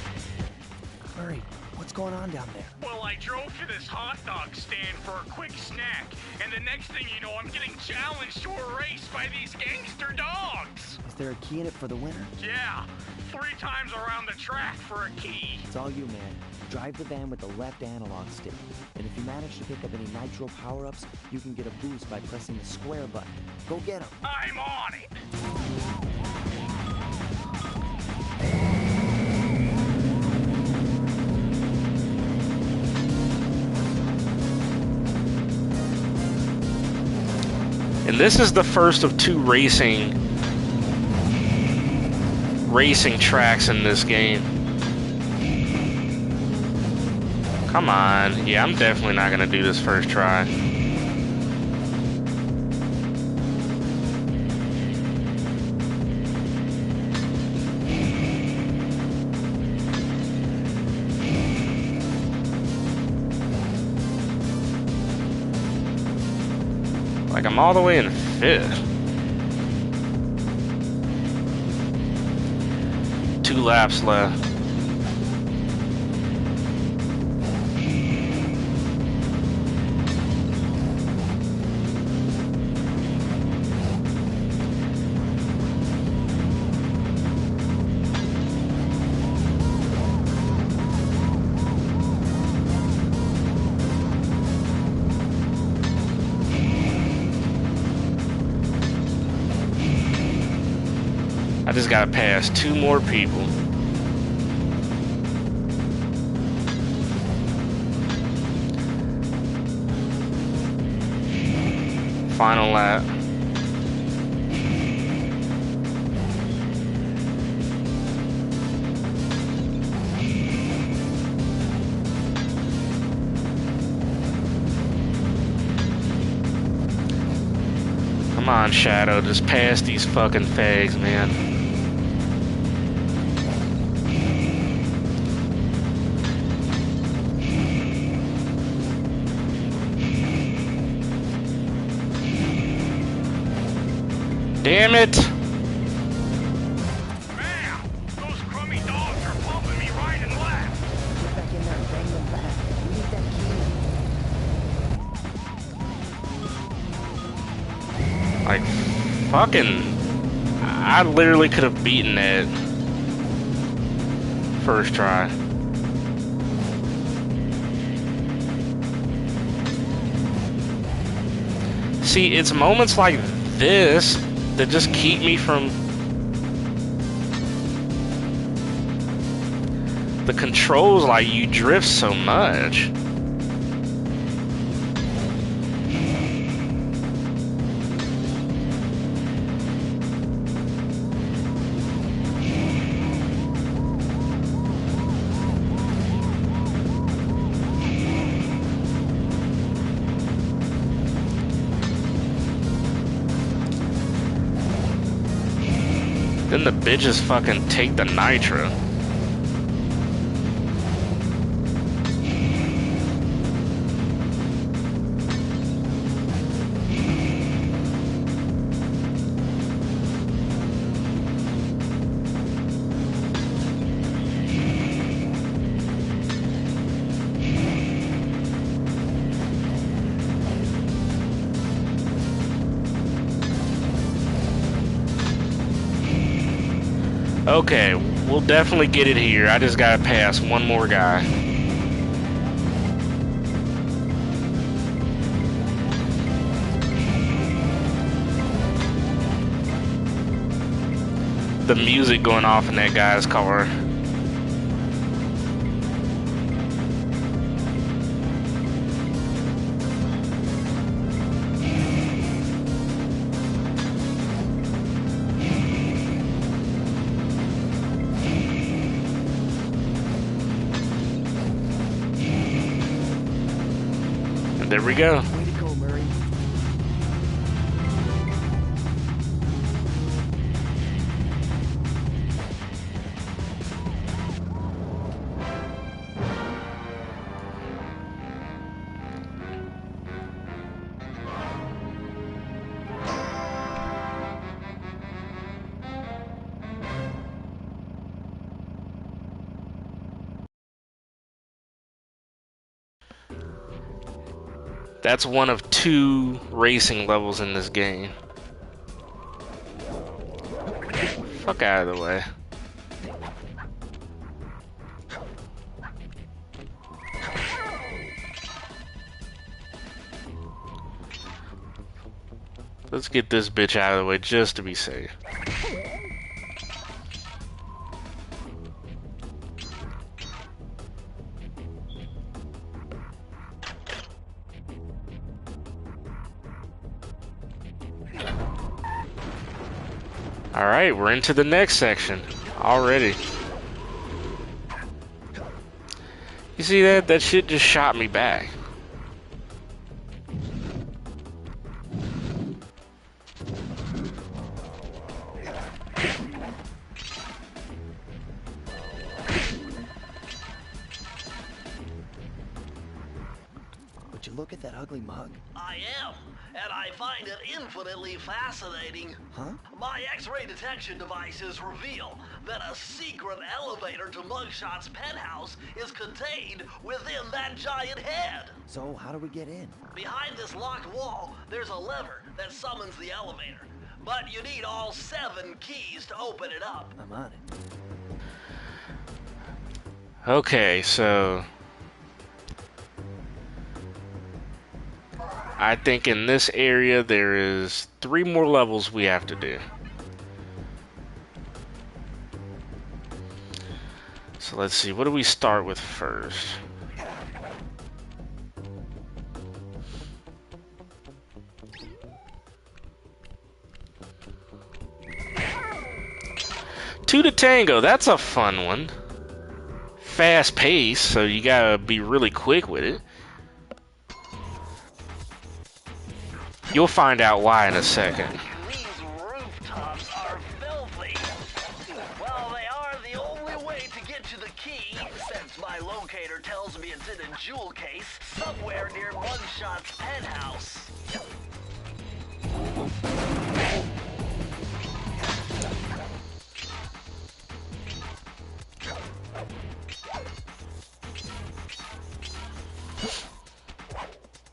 Hurry, what's going on down there? Well, I drove to this hot dog stand for a quick snack, and the next thing you know, I'm getting challenged to a race by these gangster dogs. Is there a key in it for the winner? Yeah, 3 times around the track for a key. It's all you, man. Drive the van with the left analog stick. And if you manage to pick up any nitro power-ups, you can get a boost by pressing the square button. Go get them. I'm on it. And this is the first of 2 racing tracks in this game. Come on. Yeah, I'm definitely not gonna do this first try. Like, I'm all the way in 5th. 2 laps left. I just gotta pass 2 more people. Final lap. Come on, Shadow, just pass these fucking fags, man. Damn it! Man, those crummy dogs are bumping me right and left. Get back in there and bang them back. We need that key. Like, fucking... I literally could have beaten that first try. See, it's moments like this that just keep me from... The controls, like, you drift so much. Then the bitches fucking take the nitro. Okay, we'll definitely get it here. I just gotta pass one more guy. The music going off in that guy's car. There we go. Way to go, Murray. That's one of 2 racing levels in this game. Fuck out of the way. Let's get this bitch out of the way just to be safe. Alright, we're into the next section already. You see that? That shit just shot me back. Would you look at that ugly mug? I am, and I find it infinitely fascinating. Huh? My X-ray detection devices reveal that a secret elevator to Mugshot's penthouse is contained within that giant head. So, how do we get in? Behind this locked wall, there's a lever that summons the elevator. But you need all 7 keys to open it up. I'm on it. Okay, so... I think in this area there is 3 more levels we have to do. So let's see, what do we start with first? Two to Tango, that's a fun one. Fast pace, so you gotta be really quick with it. You'll find out why in a second. These rooftops are filthy. Well, they are the only way to get to the key, since my locator tells me it's in a jewel case somewhere near Mugshot's penthouse.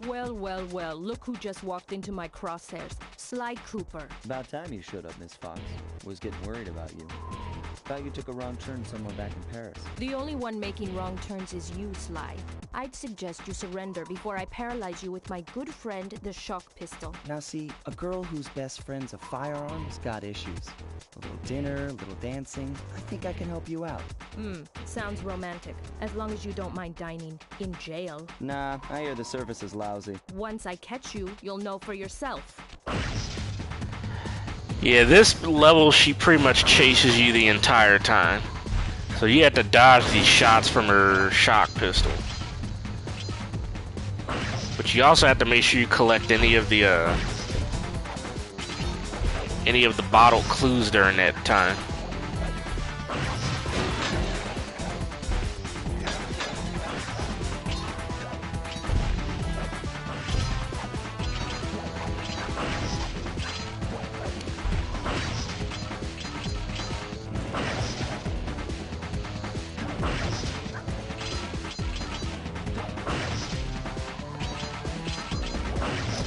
Well, well, well, look who just walked into my crosshairs. Sly Cooper. About time you showed up, Miss Fox. Was getting worried about you. Thought you took a wrong turn somewhere back in Paris. The only one making wrong turns is you, Sly. I'd suggest you surrender before I paralyze you with my good friend, the shock pistol. Now see, a girl whose best friend's a firearm's got issues. A little dinner, a little dancing. I think I can help you out. Sounds romantic. As long as you don't mind dining in jail. Nah, I hear the service is lousy. Once I catch you, you'll know for yourself. Yeah, this level, she pretty much chases you the entire time. So you have to dodge these shots from her shock pistol. But you also have to make sure you collect any of the bottle clues during that time.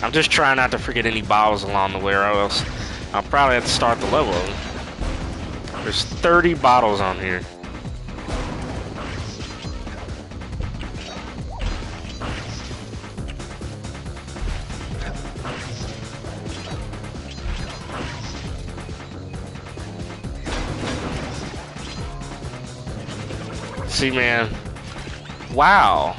I'm just trying not to forget any bottles along the way, or else I'll probably have to start the level. There's 30 bottles on here. See, man. Wow.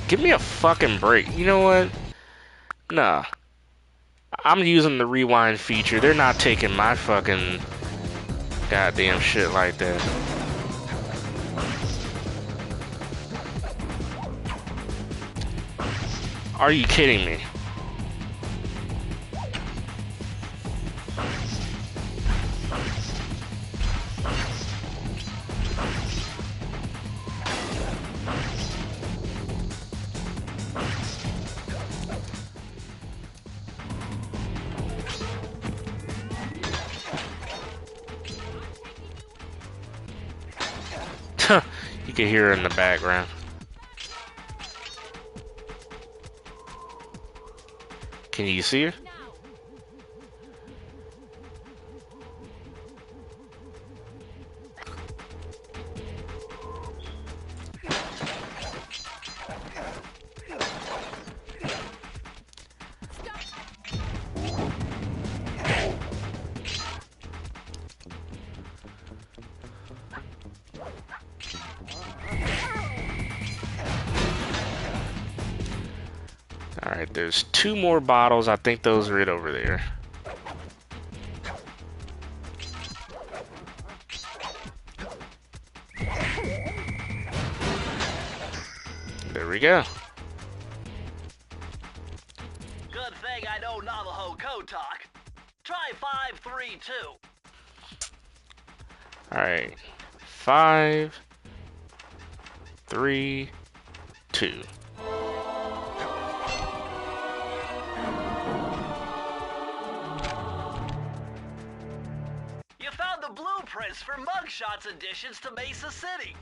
Give me a fucking break. You know what? Nah. I'm using the rewind feature. They're not taking my fucking goddamn shit like that. Are you kidding me? You can hear her in the background. Can you see her? Alright, there's 2 more bottles. I think those are right over there. There we go. Good thing I know Navajo code talk. Try 532. Alright. 5, 3, 2. Blueprints for Mugshot's additions to Mesa City.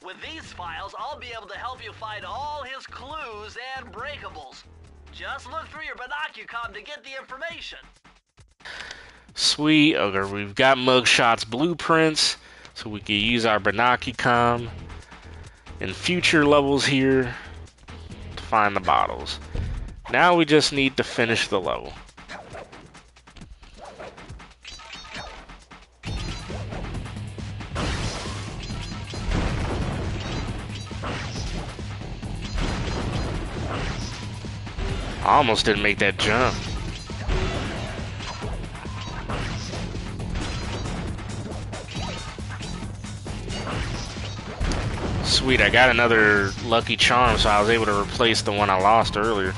With these files, I'll be able to help you find all his clues and breakables. Just look through your binocucom to get the information. Sweet. Okay, we've got Mugshot's blueprints, so we can use our binocucom in future levels here to find the bottles. Now we just need to finish the level. I almost didn't make that jump. Sweet, I got another lucky charm, so I was able to replace the one I lost earlier.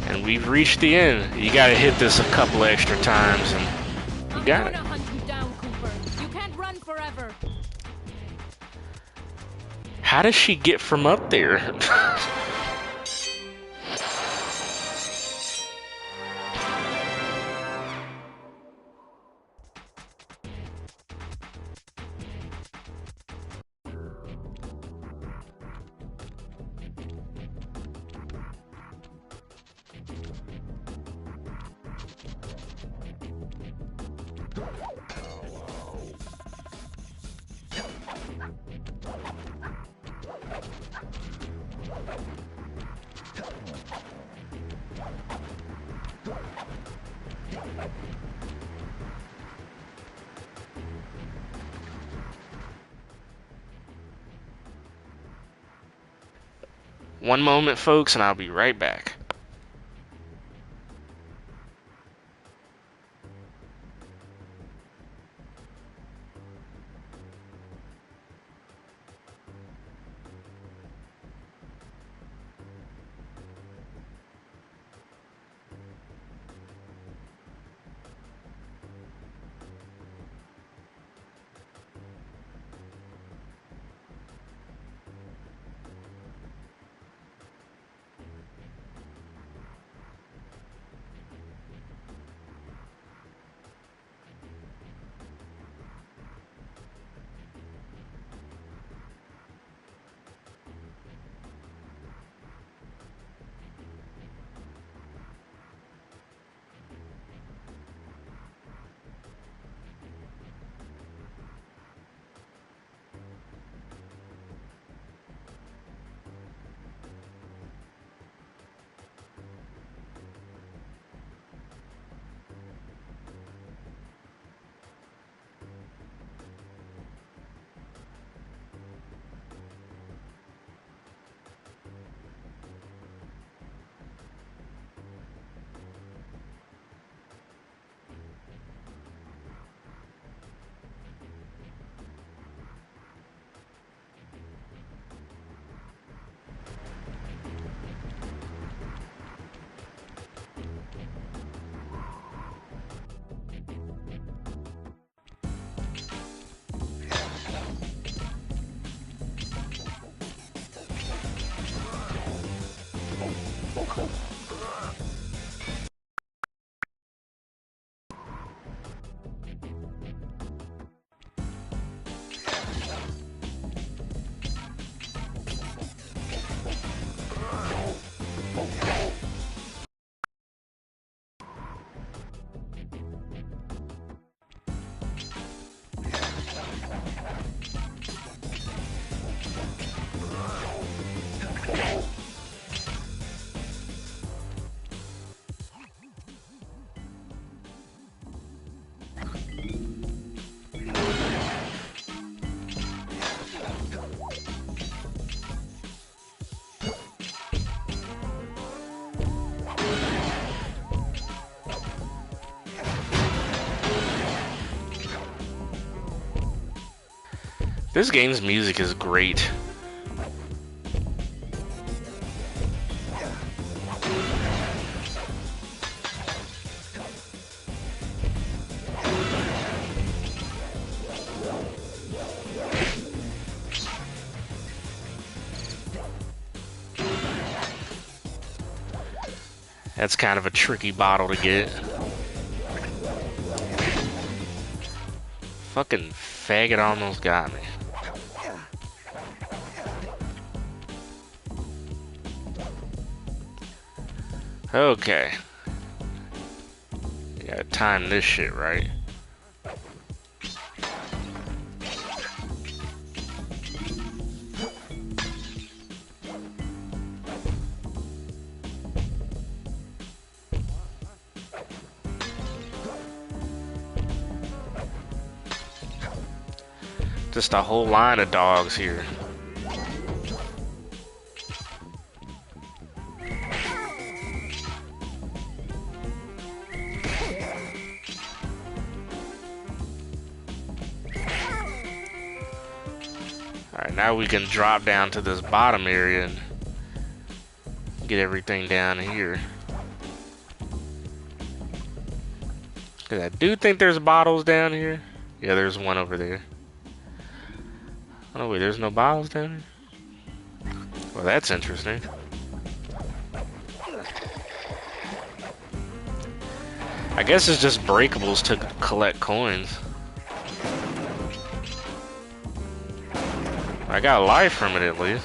And we've reached the end. You gotta hit this a couple extra times and you got it. I'm gonna hunt you down, Cooper. You can't run forever. How does she get from up there? One moment, folks, and I'll be right back. This game's music is great. That's kind of a tricky bottle to get. Fucking faggot almost got me. Okay. You gotta time this shit right. Just a whole line of dogs here. Alright, now we can drop down to this bottom area and get everything down here. Cause I do think there's bottles down here. Yeah, there's one over there. Oh wait, there's no bottles down here? Well, that's interesting. I guess it's just breakables to collect coins. I got a life from it at least.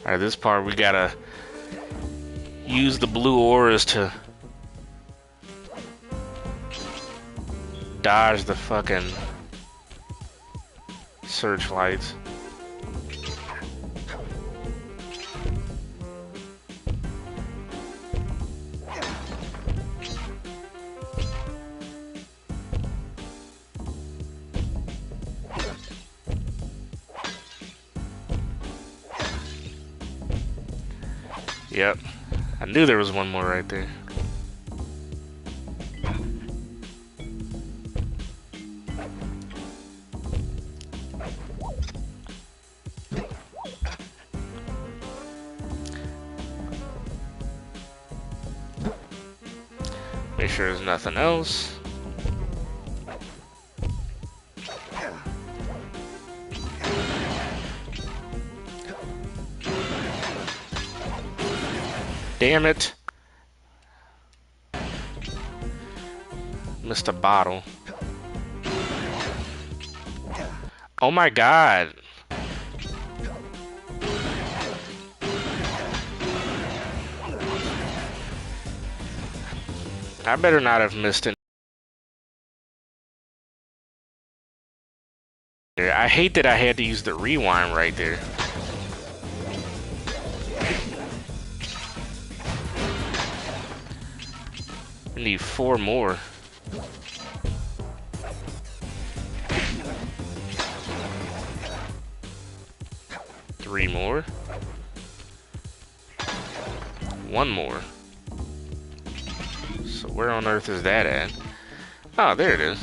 Alright, this part we gotta use the blue auras to dodge the fucking searchlights. Yep, I knew there was one more right there. Make sure there's nothing else. Damn it. Missed a bottle. Oh my god. I better not have missed it. I hate that I had to use the rewind right there. I need 4 more. Three more. 1 more. So where on earth is that at? Oh, there it is.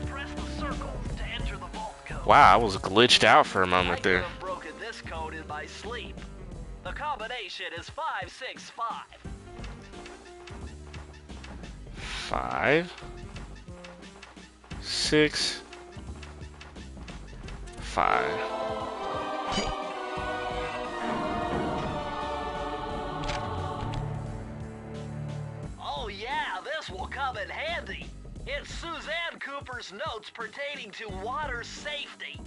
Press the circle to enter the vault code. Wow, I was glitched out for a moment there. This code in my sleep. The combination is 565. 5, 6, 5. Oh yeah, this will come in handy. It's Suzanne Cooper's notes pertaining to water safety.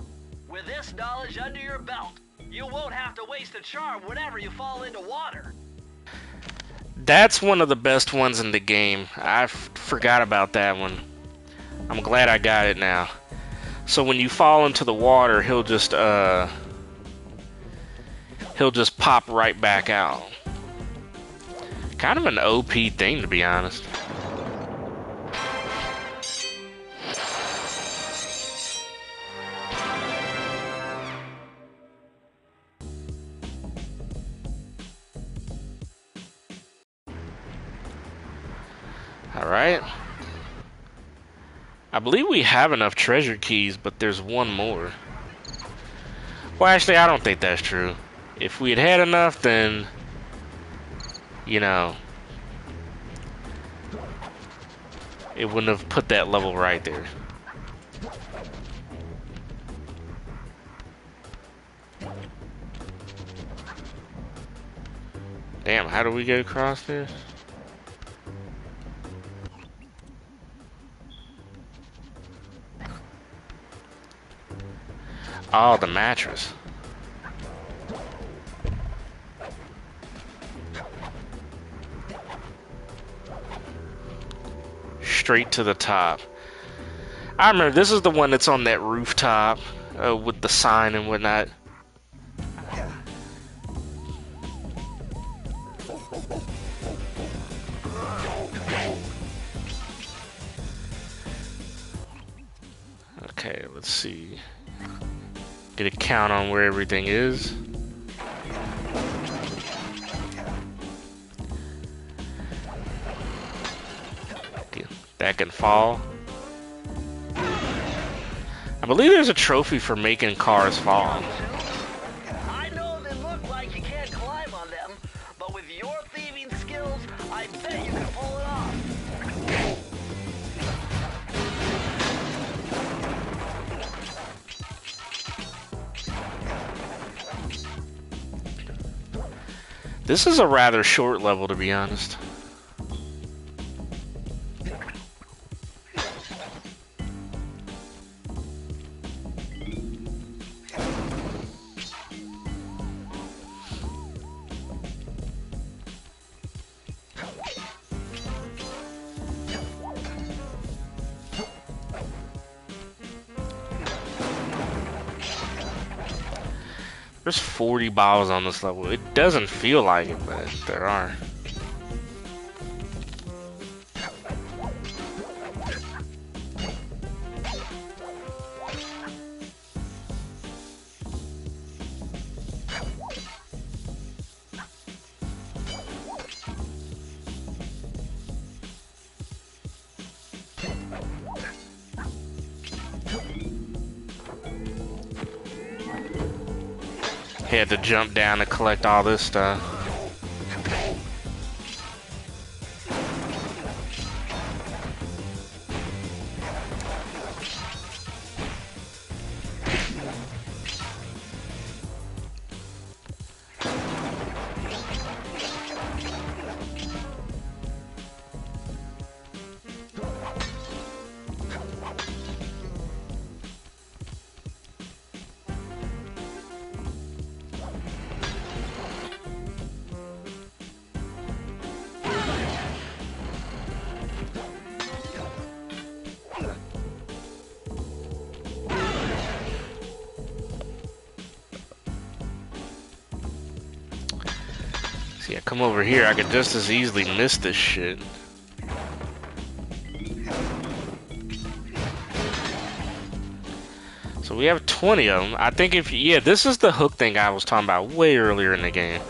With this knowledge under your belt, you won't have to waste a charm whenever you fall into water. That's one of the best ones in the game. I forgot about that one. I'm glad I got it now. So when you fall into the water, he'll just pop right back out. Kind of an OP thing, to be honest. Alright. I believe we have enough treasure keys, but there's one more. Well, actually, I don't think that's true. If we had had enough, then, you know, it wouldn't have put that level right there. Damn, how do we get across this? Oh, the mattress. Straight to the top. I remember this is the one that's on that rooftop with the sign and whatnot. Okay, let's see. Get a count on where everything is. That can fall. I believe there's a trophy for making cars fall. I know they look like you can't climb on them, but with your thieving skills, I bet you can pull it off. This is a rather short level, to be honest. There's 40 bottles on this level. It doesn't feel like it, but there are. Had to jump down to collect all this stuff. See, I come over here, I could just as easily miss this shit. So we have 20 of them. I think if, yeah, this is the hook thing I was talking about way earlier in the game.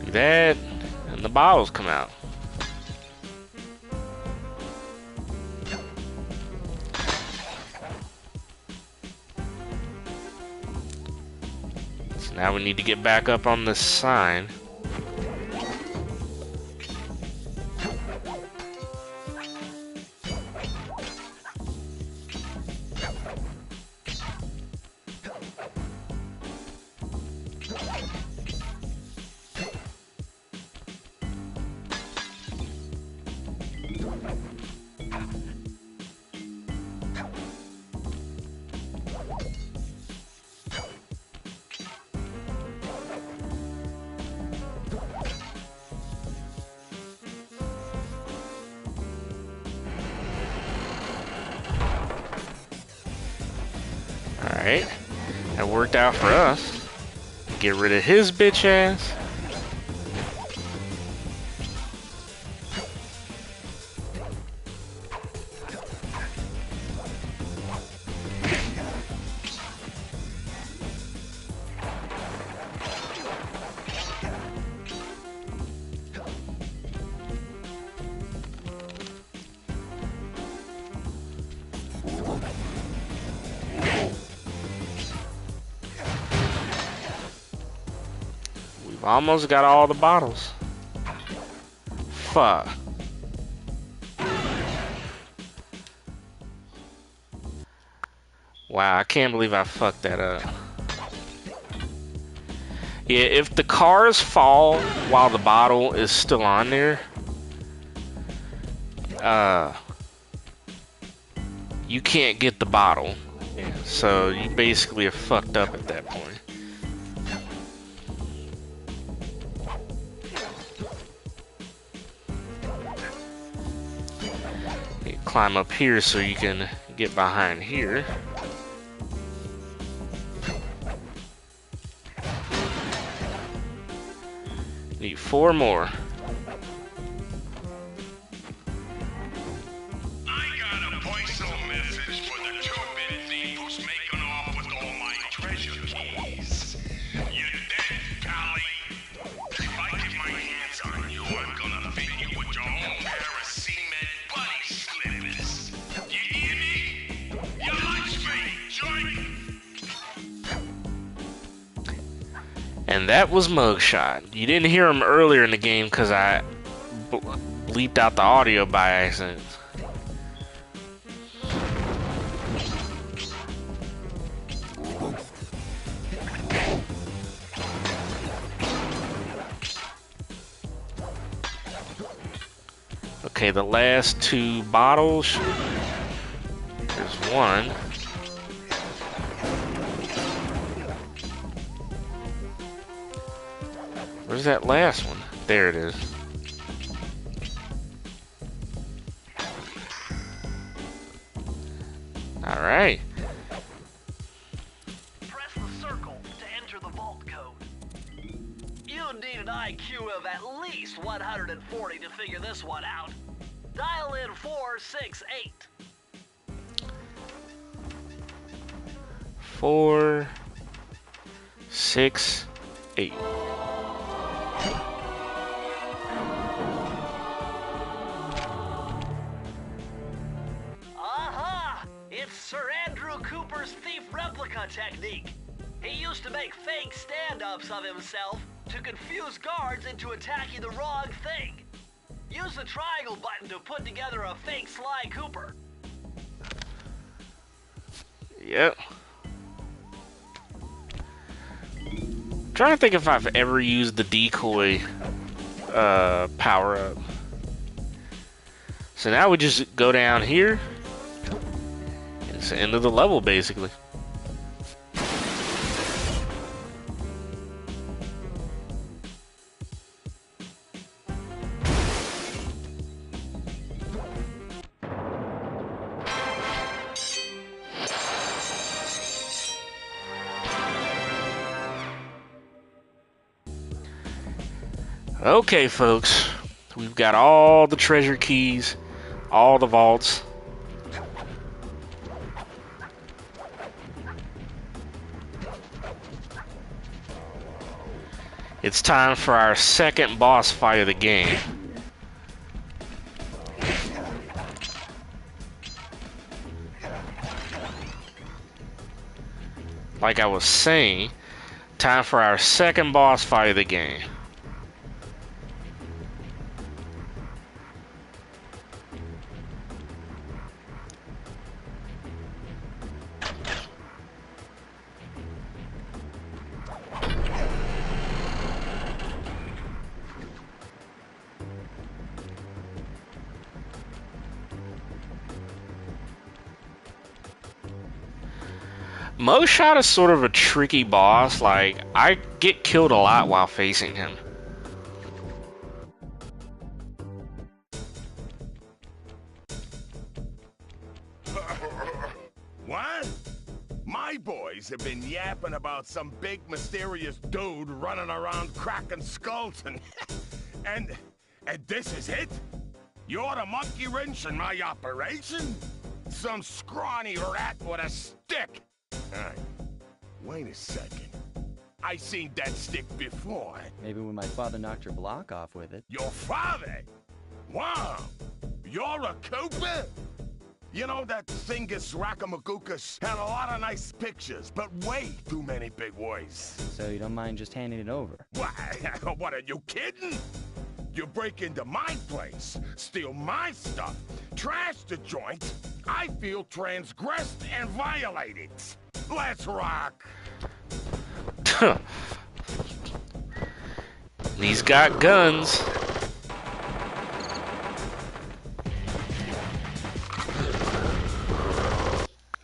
Do that, and the bottles come out. So now we need to get back up on this sign. Alright, that worked out for us. Get rid of his bitch ass. Almost got all the bottles. Fuck. Wow, I can't believe I fucked that up. Yeah, if the car cars fall while the bottle is still on there, you can't get the bottle. Yeah, so you basically are fucked up at that point. You climb up here so you can get behind here. Need 4 more. I got a voice message for the two-bit thief who's making off with all my treasure keys. You dead, Pally. If I get my hands on you, I'm gonna fit you with your own pair of cement buddy slippers. You hear me? Your lunch mate, join. And that was Mugshot. You didn't hear him earlier in the game because I bleeped out the audio by accident. Okay, the last 2 bottles. There's one. Where's that last one? There it is. Alright. Press the circle to enter the vault code. You need an IQ of at least 140 to figure this one out. Dial in 468. 4, 6, 8. Aha! It's Sir Andrew Cooper's thief replica technique. He used to make fake stand-ups of himself to confuse guards into attacking the wrong thing. Use the triangle button to put together a fake Sly Cooper. Yep. Trying to think if I've ever used the decoy power up. So now we just go down here. It's the end of the level basically. Okay, folks, we've got all the treasure keys, all the vaults. It's time for our second boss fight of the game. Like I was saying, time for our second boss fight of the game. Moshot is sort of a tricky boss. Like, I get killed a lot while facing him. What? My boys have been yapping about some big mysterious dude running around cracking skulls and this is it? You're the monkey wrench in my operation? Some scrawny rat with a stick. Hey, wait a second. I seen that stick before. Maybe when my father knocked your block off with it. Your father? Wow. You're a Cooper? You know, that Thievius Raccoonus had a lot of nice pictures, but way too many big words. So you don't mind just handing it over? What, are you kidding? You break into my place, steal my stuff, trash the joint. I feel transgressed and violated. Let's rock. He's got guns.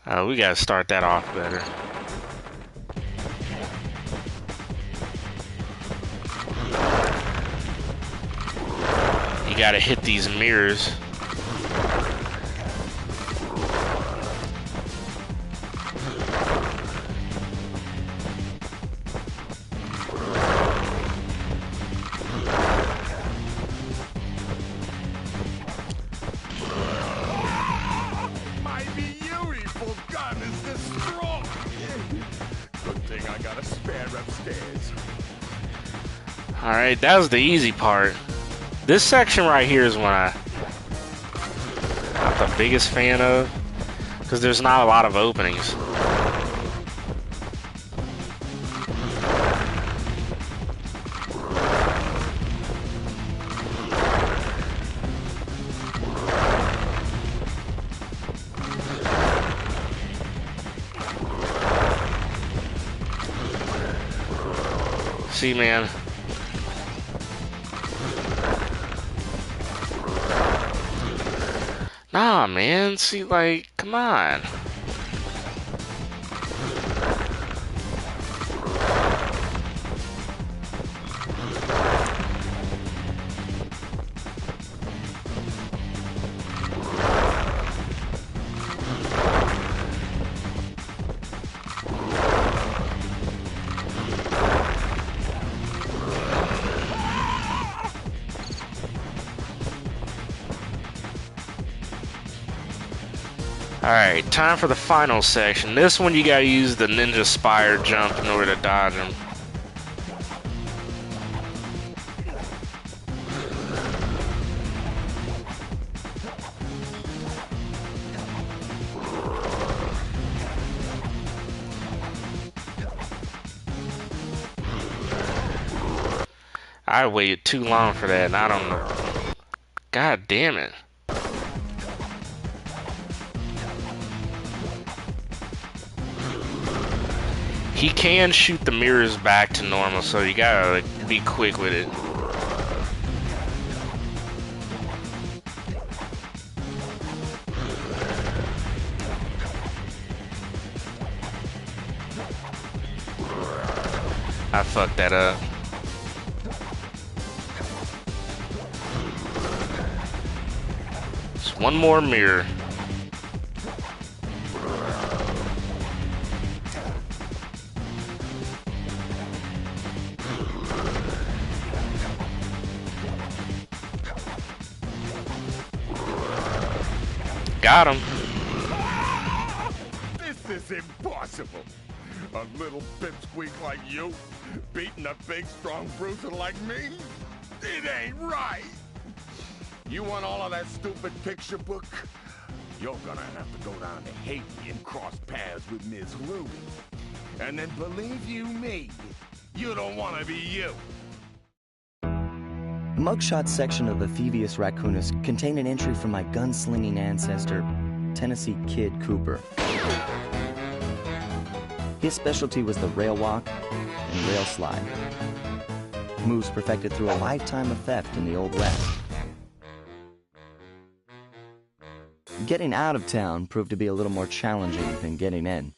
Oh, we gotta start that off better. You gotta hit these mirrors. My beautiful gun is destroyed. Good thing I got a spare upstairs. Alright, that was the easy part. This section right here is one I'm not the biggest fan of, because there's not a lot of openings. See, man. Nah, man. See, like, come on. Alright, time for the final section. This one you gotta use the ninja spire jump in order to dodge them. I waited too long for that, and I don't know. God damn it. He can shoot the mirrors back to normal, so you gotta like, be quick with it. I fucked that up. Just one more mirror. Got him. This is impossible. A little pipsqueak like you beating a big, strong bruiser like me? It ain't right. You want all of that stupid picture book? You're gonna have to go down to Haiti and cross paths with Ms. Ruby. And then believe you me, you don't want to be you. The mugshot section of the Thievius Raccoonus contained an entry from my gunslinging ancestor, Tennessee Kid Cooper. His specialty was the rail walk and rail slide, moves perfected through a lifetime of theft in the Old West. Getting out of town proved to be a little more challenging than getting in.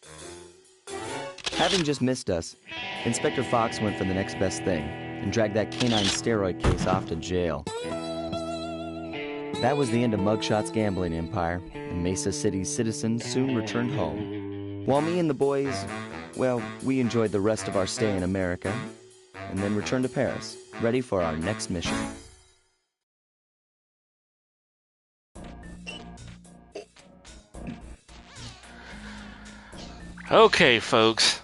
Having just missed us, Inspector Fox went for the next best thing and dragged that canine steroid case off to jail. That was the end of Mugshot's gambling empire, and Mesa City's citizens soon returned home. While me and the boys, well, we enjoyed the rest of our stay in America, and then returned to Paris, ready for our next mission. Okay, folks.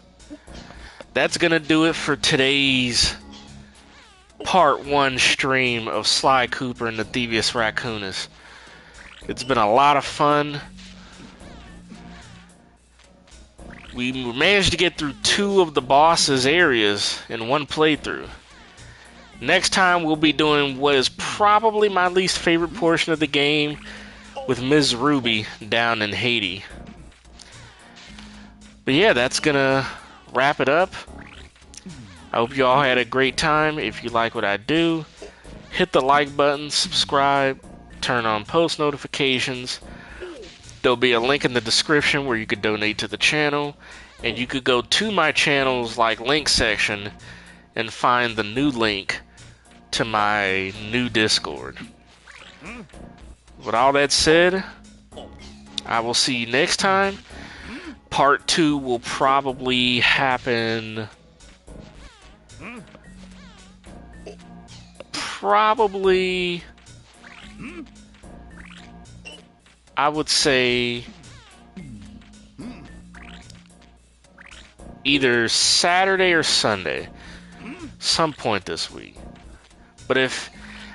That's gonna do it for today's Part 1 stream of Sly Cooper and the Thievius Raccoonus. It's been a lot of fun. We managed to get through 2 of the boss's areas in one playthrough. Next time we'll be doing what is probably my least favorite portion of the game with Ms. Ruby down in Haiti. But yeah, that's gonna wrap it up. I hope you all had a great time. If you like what I do, hit the like button, subscribe, turn on post notifications. There'll be a link in the description where you could donate to the channel, and you could go to my channel's link section and find the new link to my new Discord. With all that said, I will see you next time. Part 2 will probably happen I would say either Saturday or Sunday, some point this week. But if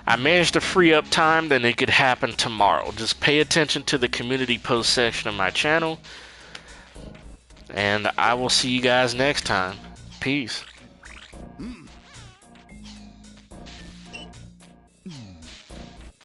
I manage to free up time, then it could happen tomorrow. Just pay attention to the community post section of my channel, and I will see you guys next time. Peace.